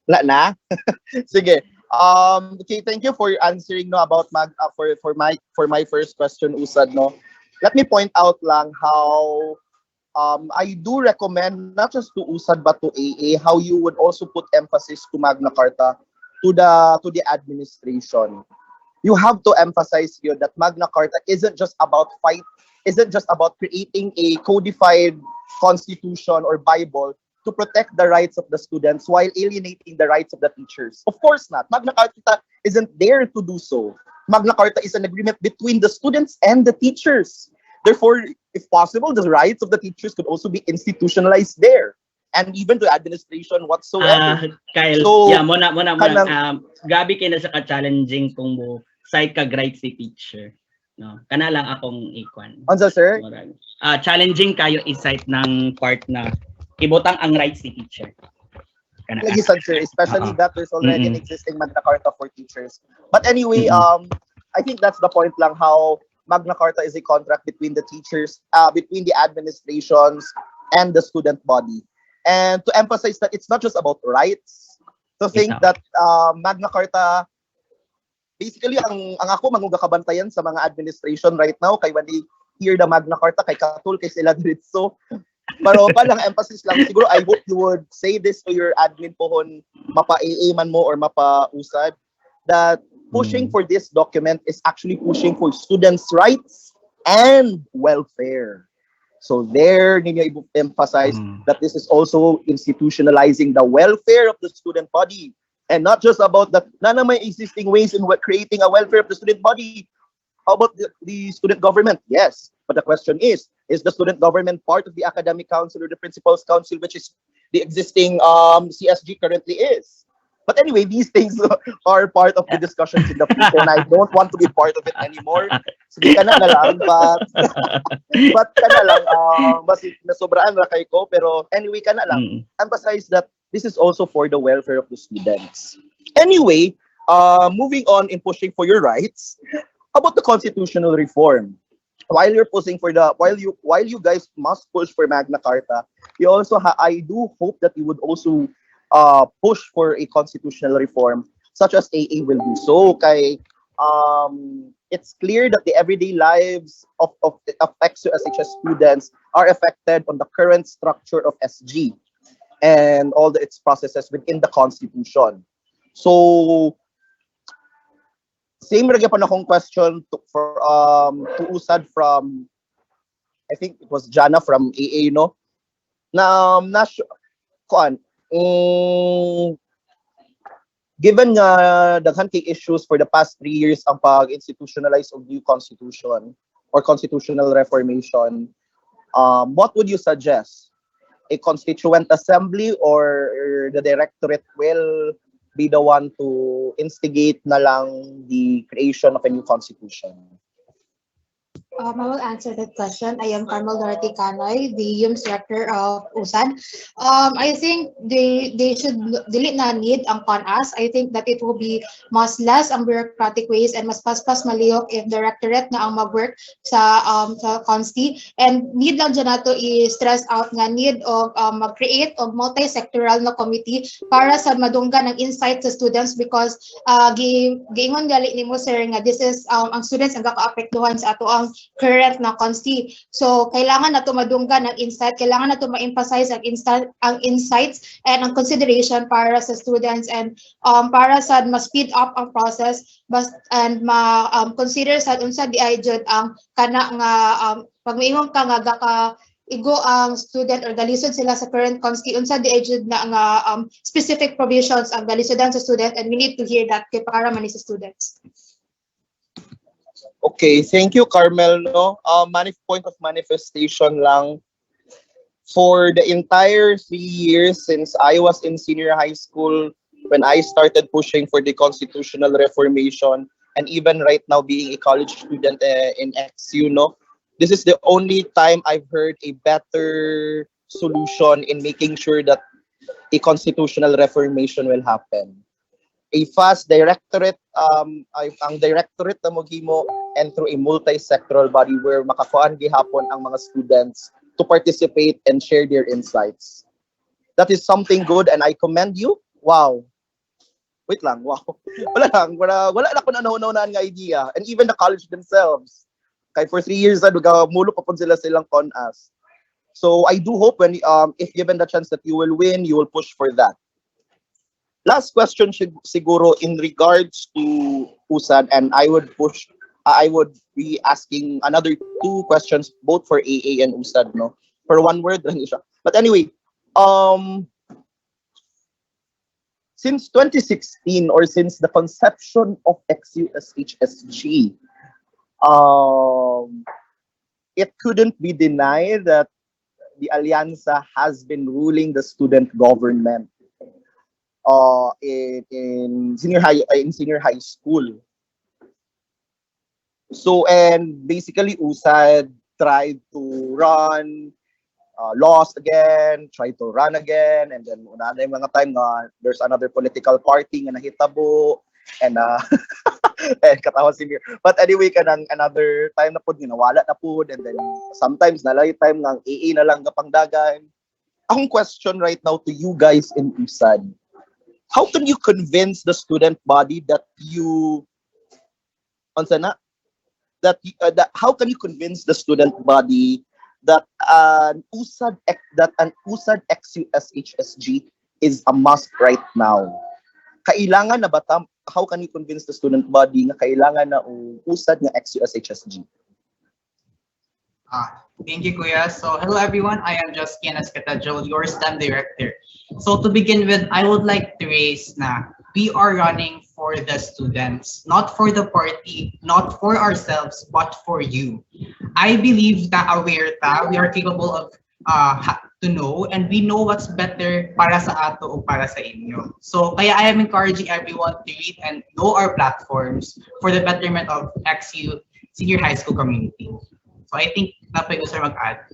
Wala na? Sige. Okay, thank you for answering about for my first question, Usad, no. Let me point out lang how I do recommend not just to Usad but to AA how you would also put emphasis to Magna Carta to the administration. You have to emphasize here that Magna Carta isn't just about creating a codified constitution or Bible to protect the rights of the students while alienating the rights of the teachers. Of course not. Magna Carta isn't there to do so. Magna Carta is an agreement between the students and the teachers. Therefore, if possible, the rights of the teachers could also be institutionalized there, and even to administration whatsoever. Kyle, So, yeah, muna. Gabi kayo na sa ka-challenging kung mo side ka right si teacher. No, kana lang akong ikwan. Anza, sir? Challenging kayo i-cite ng part na ibutang ang rights ni teacher. Lagi sad, sir, especially that there's already an existing Magna Carta for teachers. But anyway, I think that's the point lang how Magna Carta is a contract between the teachers, between the administrations and the student body. And to emphasize that it's not just about rights, to think that Magna Carta, basically ang ako manguga kabantayan sa mga administration right now kay when they hear the Magna Carta kay katul kay sila diretso. Pero palang emphasis lang siguro, I hope you would say this to your admin pohon, mapa-AA man mo or mapa-usad, that pushing for this document is actually pushing for students' rights and welfare. So there, ninyo emphasize that this is also institutionalizing the welfare of the student body, and not just about that. None of my existing ways in creating a welfare of the student body. How about the student government? Yes, but the question is the student government part of the academic council or the principal's council, which is the existing CSG currently is? But anyway, these things are part of the discussions in the future, and I don't want to be part of it anymore. Sige ka na lang, but ka na lang, basi nasobraan na kay ko, pero anyway ka na lang. Emphasize that this is also for the welfare of the students. Anyway, moving on in pushing for your rights, how about the constitutional reform? While you're pushing for while you guys must push for Magna Carta, you also I do hope that you would also push for a constitutional reform such as AA will do so. Kay it's clear that the everyday lives of XUSHS students are affected on the current structure of SG and all its processes within the Constitution. So same rin pa na akong question to Usad from, I think it was Jana from AA, no? Given nga daghan kay issues for the past 3 years ang pag-institutionalize of new constitution or constitutional reformation, what would you suggest? A constituent assembly or the directorate will be the one to instigate na lang the creation of a new constitution? I will answer that question. I am Carmel Dorothy Canoy, the YUMS Director of USAD. I think they should dili na need ang CONAS. I think that it will be mas less ang bureaucratic ways and mas paspas malihok if directorate na ang mag-work sa Consti. And need lang dyan nato i-stress out nga need of mag-create of multi-sectoral na committee para sa madunggan ng insight sa students because giingon gali ni mo sir nga this is ang students ang kaka-apektuhan sa ato ang current na consti. So kailangan na madunggan ng insight, kailangan na ma-emphasize ang insights and ang consideration para sa students and para sa ma-speed up ang process and ma-consider sa unsa di ay jud ang kana nga pag moingon ka nga gaka igo ang student or galisod sila sa current consti unsa di ay jud na nga specific provisions ang galisodan sa student and we need to hear that kay para man sa students. Okay, thank you, Carmel. No, point of manifestation lang. For the entire 3 years since I was in senior high school, when I started pushing for the constitutional reformation, and even right now being a college student in XU, no, this is the only time I've heard a better solution in making sure that a constitutional reformation will happen. A fast directorate, ang directorate na mo and through a multi-sectoral body where makakuan gihapon ang mga students to participate and share their insights. That is something good and I commend you. Wow. Wait lang, wow. Wala na ko na nga idea. And even the college themselves. Kaya for 3 years na, mulo pa po silang CONAS. So I do hope when if given the chance that you will win, you will push for that. Last question siguro in regards to USAD, and I would be asking another 2 questions both for AA and USAD, no? For one word lang siya. But anyway, since 2016 or since the conception of XUSHSG, it couldn't be denied that the Alianza has been ruling the student government in senior high school. So and basically USAD tried to run, lost again, tried to run again, and then una na yung mga time nga there's another political party nga nahitabo and and katawa senior. But anyway kanang another time na pud ginawala na pud and then sometimes nalay time nga ang AA na lang gapangdagan. Akong question right now to you guys in USAD. How can you convince the student body that how can you convince the student body that an USAD XUSHSG is a must right now? Kailangan na ba how can you convince the student body na kailangan na usad nga XUSHSG? Thank you, Kuya. So, hello everyone. I am Justin Escatajol, your STEM director. So, to begin with, I would like to raise na we are running for the students, not for the party, not for ourselves, but for you. I believe that aware we are capable of to know, and we know what's better para sa ato o para sa inyo. So, kaya I am encouraging everyone to read and know our platforms for the betterment of XU senior high school community. So I think dapat gusto mag-add.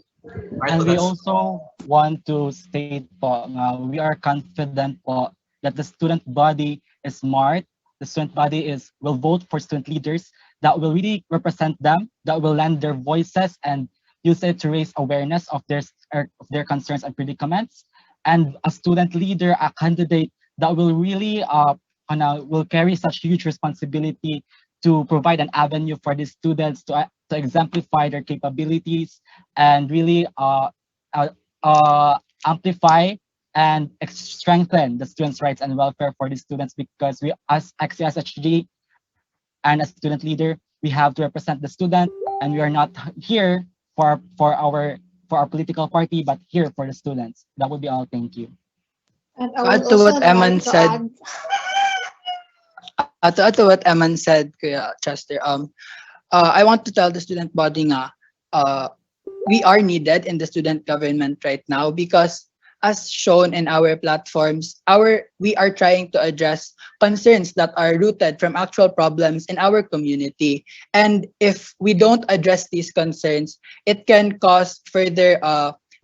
And we also want to state po nga we are confident po that the student body is smart. The student body will vote for student leaders that will really represent them, that will lend their voices and use it to raise awareness of their concerns and predicaments. And a student leader, a candidate that will really will carry such huge responsibility to provide an avenue for the students to exemplify their capabilities and really amplify and strengthen the students' rights and welfare for the students, because we, as XCSHG and as student leader, we have to represent the student, and we are not here for our political party, but here for the students. That would be all. Thank you. And To add to what Eman said, to add to what Eman said, Kuya Chester, I want to tell the student body nga, we are needed in the student government right now because as shown in our platforms, we are trying to address concerns that are rooted from actual problems in our community. And if we don't address these concerns, it can cause further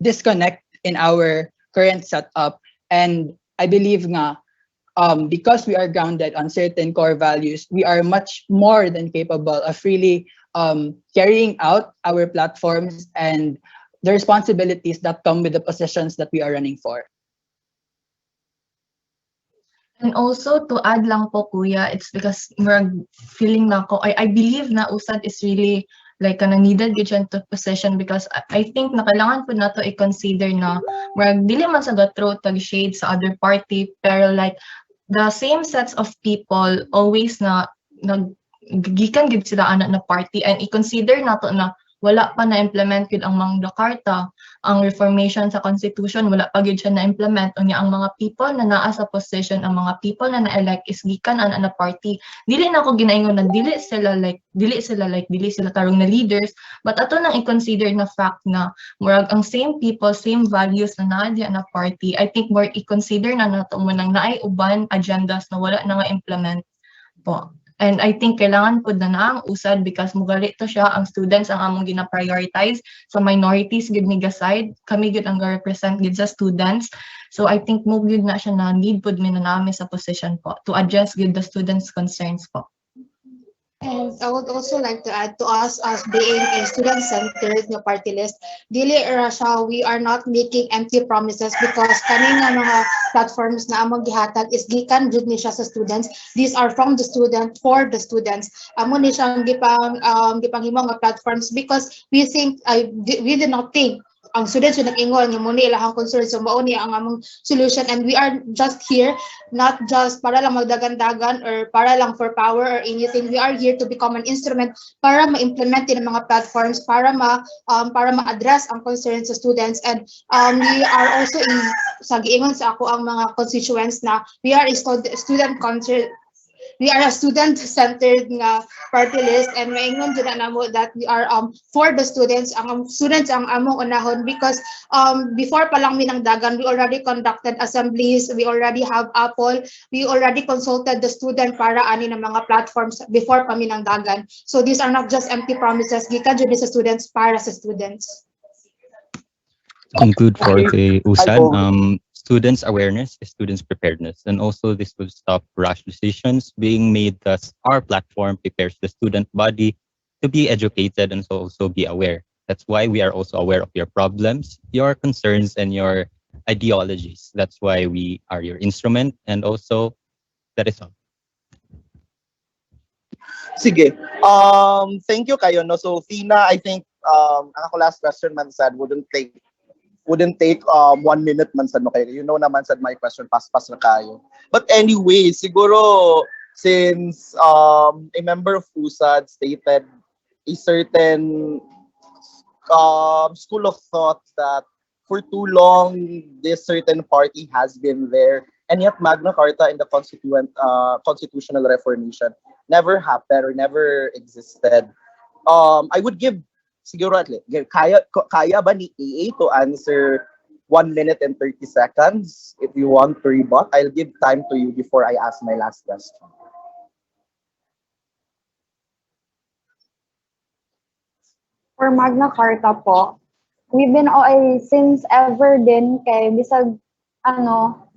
disconnect in our current setup. And I believe nga, because we are grounded on certain core values, we are much more than capable of really carrying out our platforms and the responsibilities that come with the positions that we are running for. And also to add lang po, Kuya, it's because we're feeling na ko, I believe na USAD is really like needed gyud to position because I think na kailangan po nato i-consider na murag dili man sa gatro tag shade sa other party, pero like the same sets of people always na gikan gid sila ana na party, and i-consider nato na wala pa na-implement yun ang Magna Carta, ang reformation sa Constitution, wala pa yun siya na-implement. Unya ang mga people na naa sa position, ang mga people na na-elect is gikan ana na party. Dili na ako ginaingon na dili sila tarong na leaders, but ato nang i-consider na fact na murag ang same people, same values na naa diya na party. I think more i-consider na nato mo nang naay uban agendas na wala na nga implement po. And I think kailangan po na ang USAD because mugali to siya, ang students ang among gina-prioritize. So minorities gid ni side, kami gid ang represent gid sa students. So I think mo gid na siya na need pod mi na nami sa position po to address gid the students' concerns po. And I would also like to add to us as being a student-centered na party list, dili ra siya, we are not making empty promises because kanina mga platforms na among gihatag is gikan jud ni siya sa students. These are from the student for the students. Amo ni siyang gipanghimo nga platforms because we did not think ang students yung nag-ingon yung muna ilahang concern, so mao ni ang among solution, and we are just here not just para lang magdagan-dagan or para lang for power or anything. We are here to become an instrument para ma-implement din ang mga platforms para ma-address ang concerns sa students. And we are also sa giingon sa ako ang mga constituents na we are a student concern. We are a student-centered nga party list, and maingon dyan na namo that we are for the students. Ang students ang among unahon because before pa lang minang dagan, we already conducted assemblies, we already have Apple, we already consulted the student para ani ng mga platforms before pa minang dagan. So these are not just empty promises, gikan jud sa students para sa students. Conclude for the USAD, students awareness is students preparedness, and also this will stop rash decisions being made. Thus our platform prepares the student body to be educated and so also be aware. That's why we are also aware of your problems, your concerns, and your ideologies. That's why we are your instrument, and also that is all. Sige. Thank you kayo, no. So Fina, I think ang ako last question man sad wouldn't take 1 minute man sad no kayo. You know naman sad my question paspas na kayo. But anyway, siguro since a member of USAD stated a certain school of thought that for too long this certain party has been there, and yet Magna Carta and the constitutional reformation never happened or never existed. I would give siguro at least kaya ba ni AA to answer 1 minute and 30 seconds? If you want to rebut, I'll give time to you before I ask my last question. For Magna Carta po, we've been since ever din kay bisag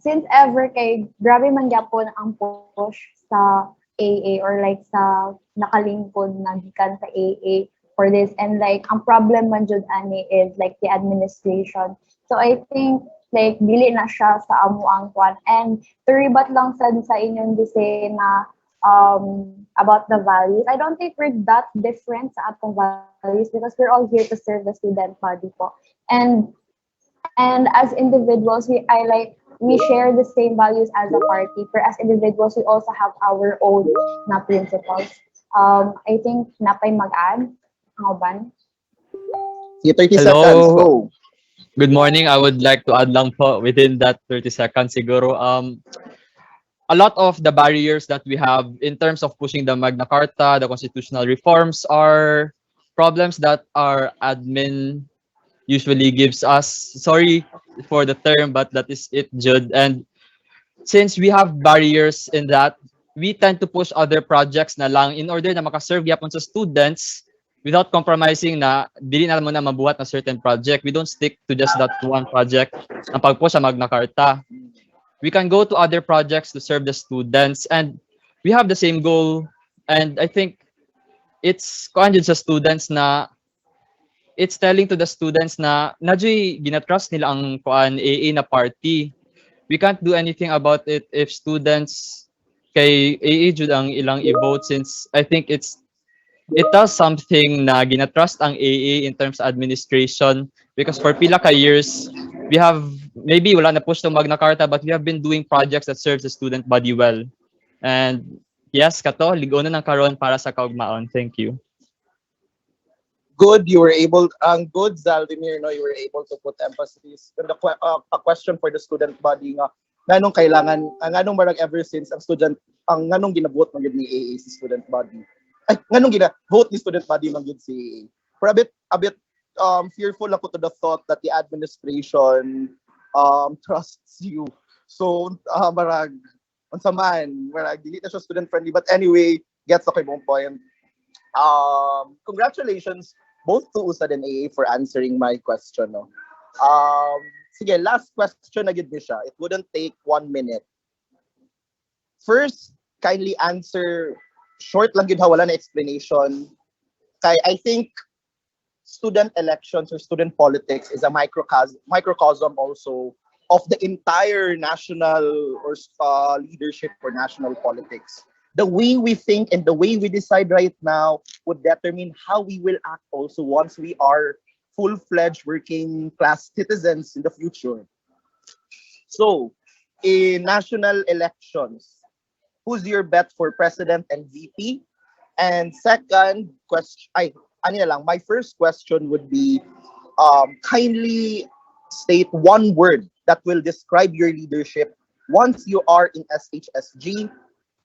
since ever kay grabe man gyapon ang push sa AA or like sa nakalingkod na gikan sa AA for this, and like ang problem man jud ani is like the administration. So I think like dili na siya sa amo ang kwan, and to rebut lang sad sa inyong gise na about the values. I don't think we're that different sa atong values because we're all here to serve the student body po. And as individuals, we share the same values as a party. But as individuals, we also have our own na principles. I think napay mag-add. Ano ba? 30 Hello. seconds, go. Good morning. I would like to add lang po within that 30 seconds siguro. A lot of the barriers that we have in terms of pushing the Magna Carta, the constitutional reforms are problems that our admin usually gives us. Sorry for the term, but that is it, Jude. And since we have barriers in that, we tend to push other projects na lang in order na makaserve yapon sa students without compromising na dili na mo na mabuhat na certain project. We don't stick to just that one project ang pag-push sa Magna Carta. We can go to other projects to serve the students, and we have the same goal. And I think it's conjud sa students na it's telling to the students na nadyoy ginatrust nila ang kuan AA na party. We can't do anything about it if students kay AA jud ang ilang i-vote, since I think it does something na ginatrust ang AA in terms of administration, because for pila ka years we have maybe wala na push to Magna Carta, but we have been doing projects that serves the student body well. And yes, kato ligo na ng karon para sa kaugmaon. Thank you. Good, you were able, good, Zaldimir, no, you were able to put emphasis on a question for the student body nga, nganong kailangan, nganong marag ever since ang student, ang nganong ginabuot man gid ni AA si student body. Ay, nganong gina-vote ni student body man gid si AA. For a bit fearful ako to the thought that the administration trusts you. So, marag, unsa man, marag, dili na siya student friendly. But anyway, gets okay mong point. Congratulations both to USAD and AA for answering my question. No? Sige, last question na gid ni siya. It wouldn't take 1 minute. First, kindly answer, short lang gid ha, wala na explanation. Kay I think student elections or student politics is a microcosm also of the entire national or leadership for national politics. The way we think and the way we decide right now would determine how we will act also once we are full-fledged working class citizens in the future. So, in national elections, who's your bet for president and VP? And second question, my first question would be, kindly state one word that will describe your leadership once you are in SHSG.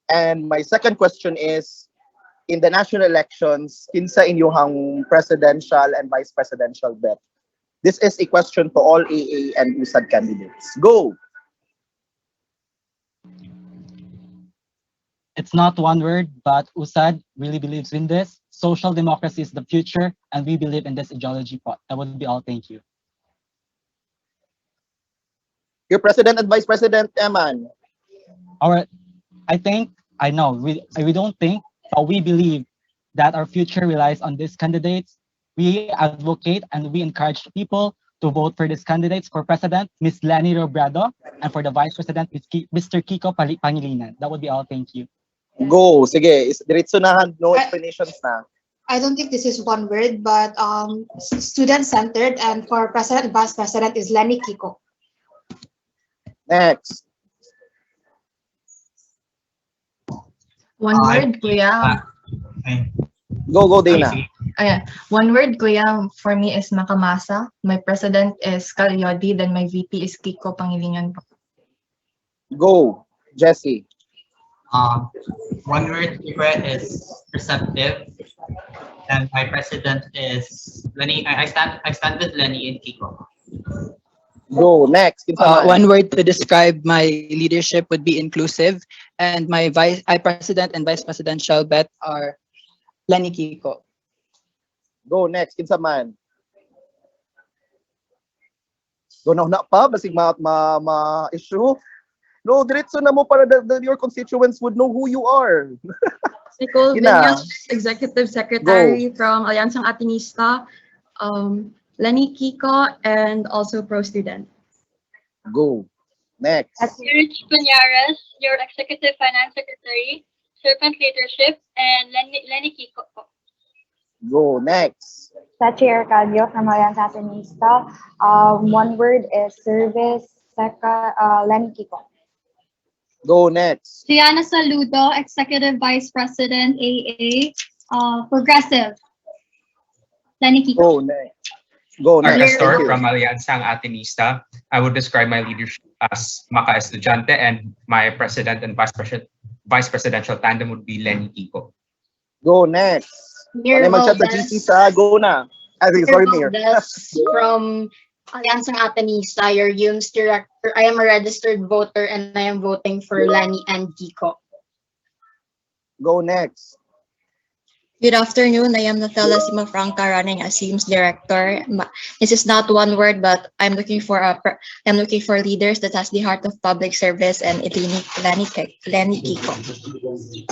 And my second question is, in the national elections, kinsa inyong presidential and vice presidential bet? This is a question to all AA and USAD candidates. Go! It's not one word, but USAD really believes in this. Social democracy is the future, and we believe in this ideology. That would be all. Thank you. Your president and vice president, Eman. We don't think, but we believe that our future relies on these candidates. We advocate and we encourage people to vote for these candidates. For president, Ms. Lenny Robredo, and for the vice president, Mr. Kiko Pangilinan. That would be all. Thank you. Go. Sige, diretso na, no explanations na. I don't think this is one word, but student-centered, and for president and vice president is Lenny Kiko. Next. One word, kuya. Go, Dana. Ayan. One word, kuya, for me is makamasa. My president is Kalyodi, then my VP is Kiko Pangilinan. Go, Jesse. One word favorite is receptive, and my president is Lenny. I stand with Lenny and Kiko. Go, next. One word to describe my leadership would be inclusive, and my president and vice presidential bet are Lenny Kiko. Go, next. Kinsa man. Go na pa, basig issue. No, diretso na mo para your constituents would know who you are. Nicole Gina. Viñas, Executive Secretary from Aliansang Atenista, Lenny Kiko, and also Pro Student. Go. Next. Rich Punyares, your Executive Finance Secretary, Serpent Leadership, and Lenny Kiko. Go. Next. Sachi Arcadio from Alianza Atenista. One word is service. Lenny Kiko. Go, next. Diana Saludo, Executive Vice President, AA, Progressive, Lenny Kiko. Go, next. Go, next. Arcastor from Aliansang Atenista. I would describe my leadership as Maka Estudiante, and my president and vice presidential tandem would be Lenny Kiko. Go, next. Mir Ano man siya sa Valdez. GC sa Go na. Sorry, Mayor. From Aliansang Atenista, your UMS director. I am a registered voter and I am voting for Lenny and Kiko. Go, next. Good afternoon. I am Natalia Simafranca, running as UMS director. This is not one word, but I'm looking for leaders that has the heart of public service, and Lenny Kiko.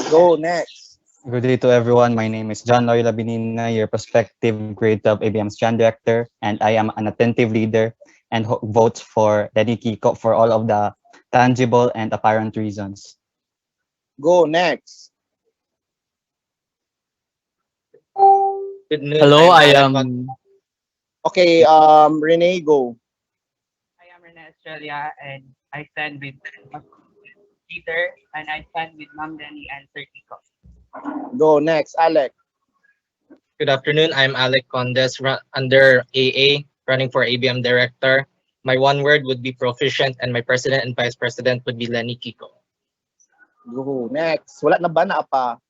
Go, next. Good day to everyone. My name is John Loyola Binina, your prospective grade 12 ABM Strand Director, and I am an attentive leader and votes for Lenny Kiko for all of the tangible and apparent reasons. Go, next. Good noon. Hello, I am. Okay, Renee, go. I am Rene Australia, and I stand with Peter, and I stand with Ma'am Lenny and Sir Kiko. Go, next. Alec. Good afternoon. I'm Alec Condes under AA, running for ABM Director. My one word would be proficient, and my president and vice president would be Lenny Kiko. Go, next. Wala na ba na pa?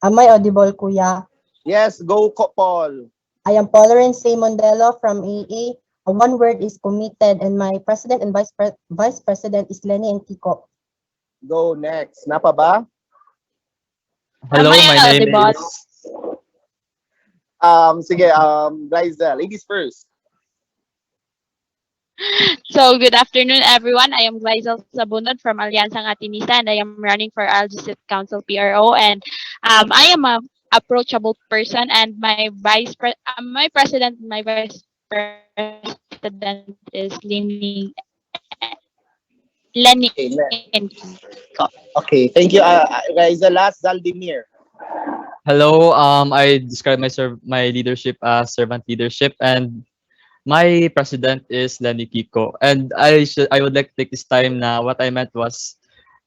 Am I audible, Kuya? Yes, go, Paul. I am Lawrence A. Mondelo from AA. One word is committed, and my president and vice president is Lenny and Kiko. Go, next. Napa ba? Hello, my name is. Sige, Liza, ladies first. So, good afternoon, everyone. I am Glyzel Sabunod from Aliansang Atenista, and I am running for Algisit Council PRO. And I am a approachable person, and my president, my vice president is Lenny and Kiko. Okay, thank you, Liza. Last, Zaldimir. Hello, I describe my leadership as servant leadership, and my president is Lenny Kiko. And I would like to take this time now. What I meant was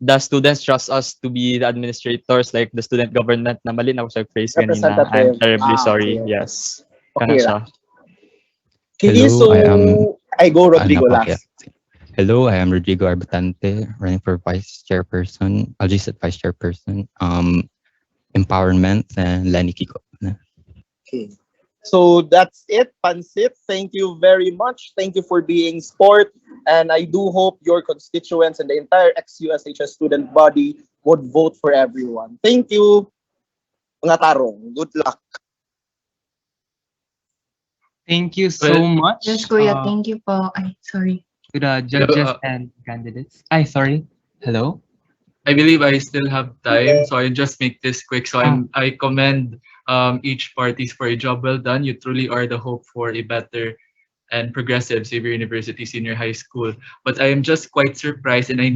the students trust us to be the administrators, like the student government. Na mali na ako sa phrase kanina. I'm terribly sorry. Okay. Yes. Okay, Kana siya. Sige, Hello, so I am go, Rodrigo, last. Hello, I am Rodrigo Arbitante, running for vice chairperson, Algisit vice chairperson, empowerment, and Lenny Kiko. Okay. So that's it, Pansit. Thank you very much. Thank you for being sport. And I do hope your constituents and the entire ex-USHS student body would vote for everyone. Thank you, mga tarong. Good luck. Thank you so much. Yes, Kuya. Thank you po. Ay, sorry. To the judges and candidates. Sorry. Hello? I believe I still have time, so I just make this quick. So I commend each parties for a job well done. You truly are the hope for a better and progressive Xavier University Senior High School. But I am just quite surprised, and I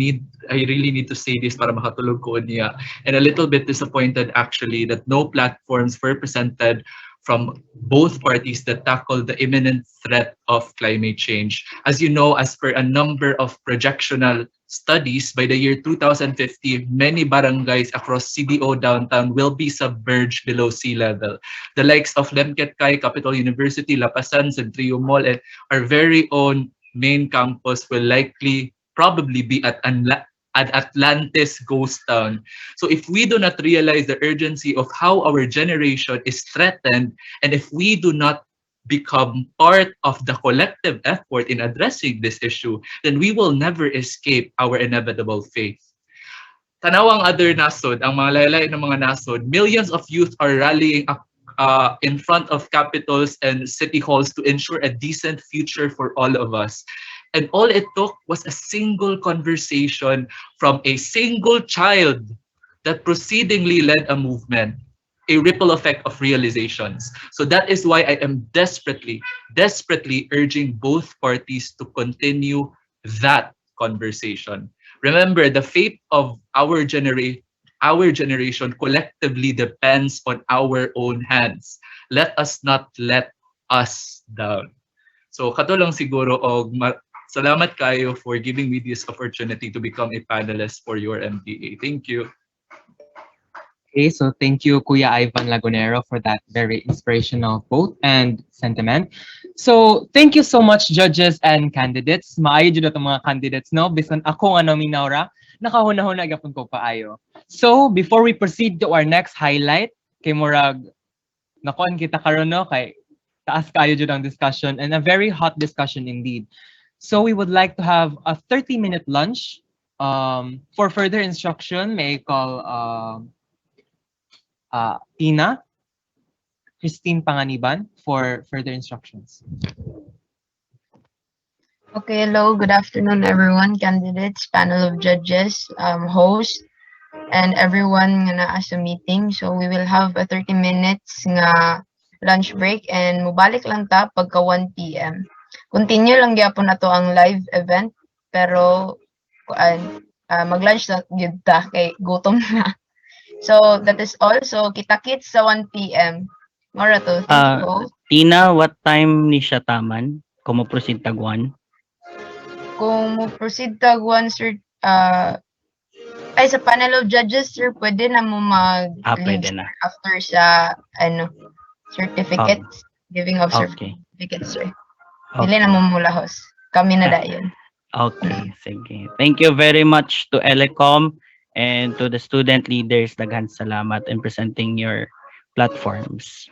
really need to say this para makatulog ko niya, and a little bit disappointed actually that no platforms were presented from both parties that tackle the imminent threat of climate change. As you know, as per a number of projectional studies, by the year 2050, many barangays across CDO downtown will be submerged below sea level. The likes of Lemketkay, Capital University, Lapasan, Centrio Mall, and our very own main campus will likely probably be at Atlantis ghost town. So if we do not realize the urgency of how our generation is threatened, and if we do not become part of the collective effort in addressing this issue, then we will never escape our inevitable fate. Tanawang other nasod, ang mga laylay ng mga nasod, millions of youth are rallying up in front of capitals and city halls to ensure a decent future for all of us. And all it took was a single conversation from a single child that proceedingly led a movement, a ripple effect of realizations. So that is why I am desperately urging both parties to continue that conversation. Remember, the fate of our generation collectively depends on our own hands. Let us not let us down. So katulong siguro og salamat kayo for giving me this opportunity to become a panelist for your MPA. Thank you. Okay, so thank you, Kuya Ivan Lagunero, for that very inspirational quote and sentiment. So thank you so much, judges and candidates. Maayo jud ang mga candidates, no? Bisan ako nga nominaw ra, nakahuna-huna gyapon ko paayo. So before we proceed to our next highlight, kay murag nakuan kita karon, no, kay taas kayo jud ang discussion and a very hot discussion indeed. So we would like to have a 30-minute lunch. For further instruction, may I call Tina, Christine Panganiban for further instructions. Okay, hello, good afternoon, everyone, candidates, panel of judges, host, and everyone nga naa sa meeting. So we will have a 30 minutes nga lunch break and mubalik lang ta pagka 1 p.m. Continue lang gyapon nato ang live event pero mag-lunch na gyud ta kay gutom na. So that is all. So kita-kits sa 1 p.m. Mara to. Thank you. Tina, what time ni siya taman? Kung mo-proceed tagwan? Kung mo-proceed tagwan, sir, ay sa panel of judges, sir, pwede na mo mag-leave Pwede na. after sa certificates, giving of Okay. certificates, sir. Dili na mo mulahos. Kami na dayon. Okay, sige. Thank you very much to Elecom and to the student leaders. Daghan salamat in presenting your platforms.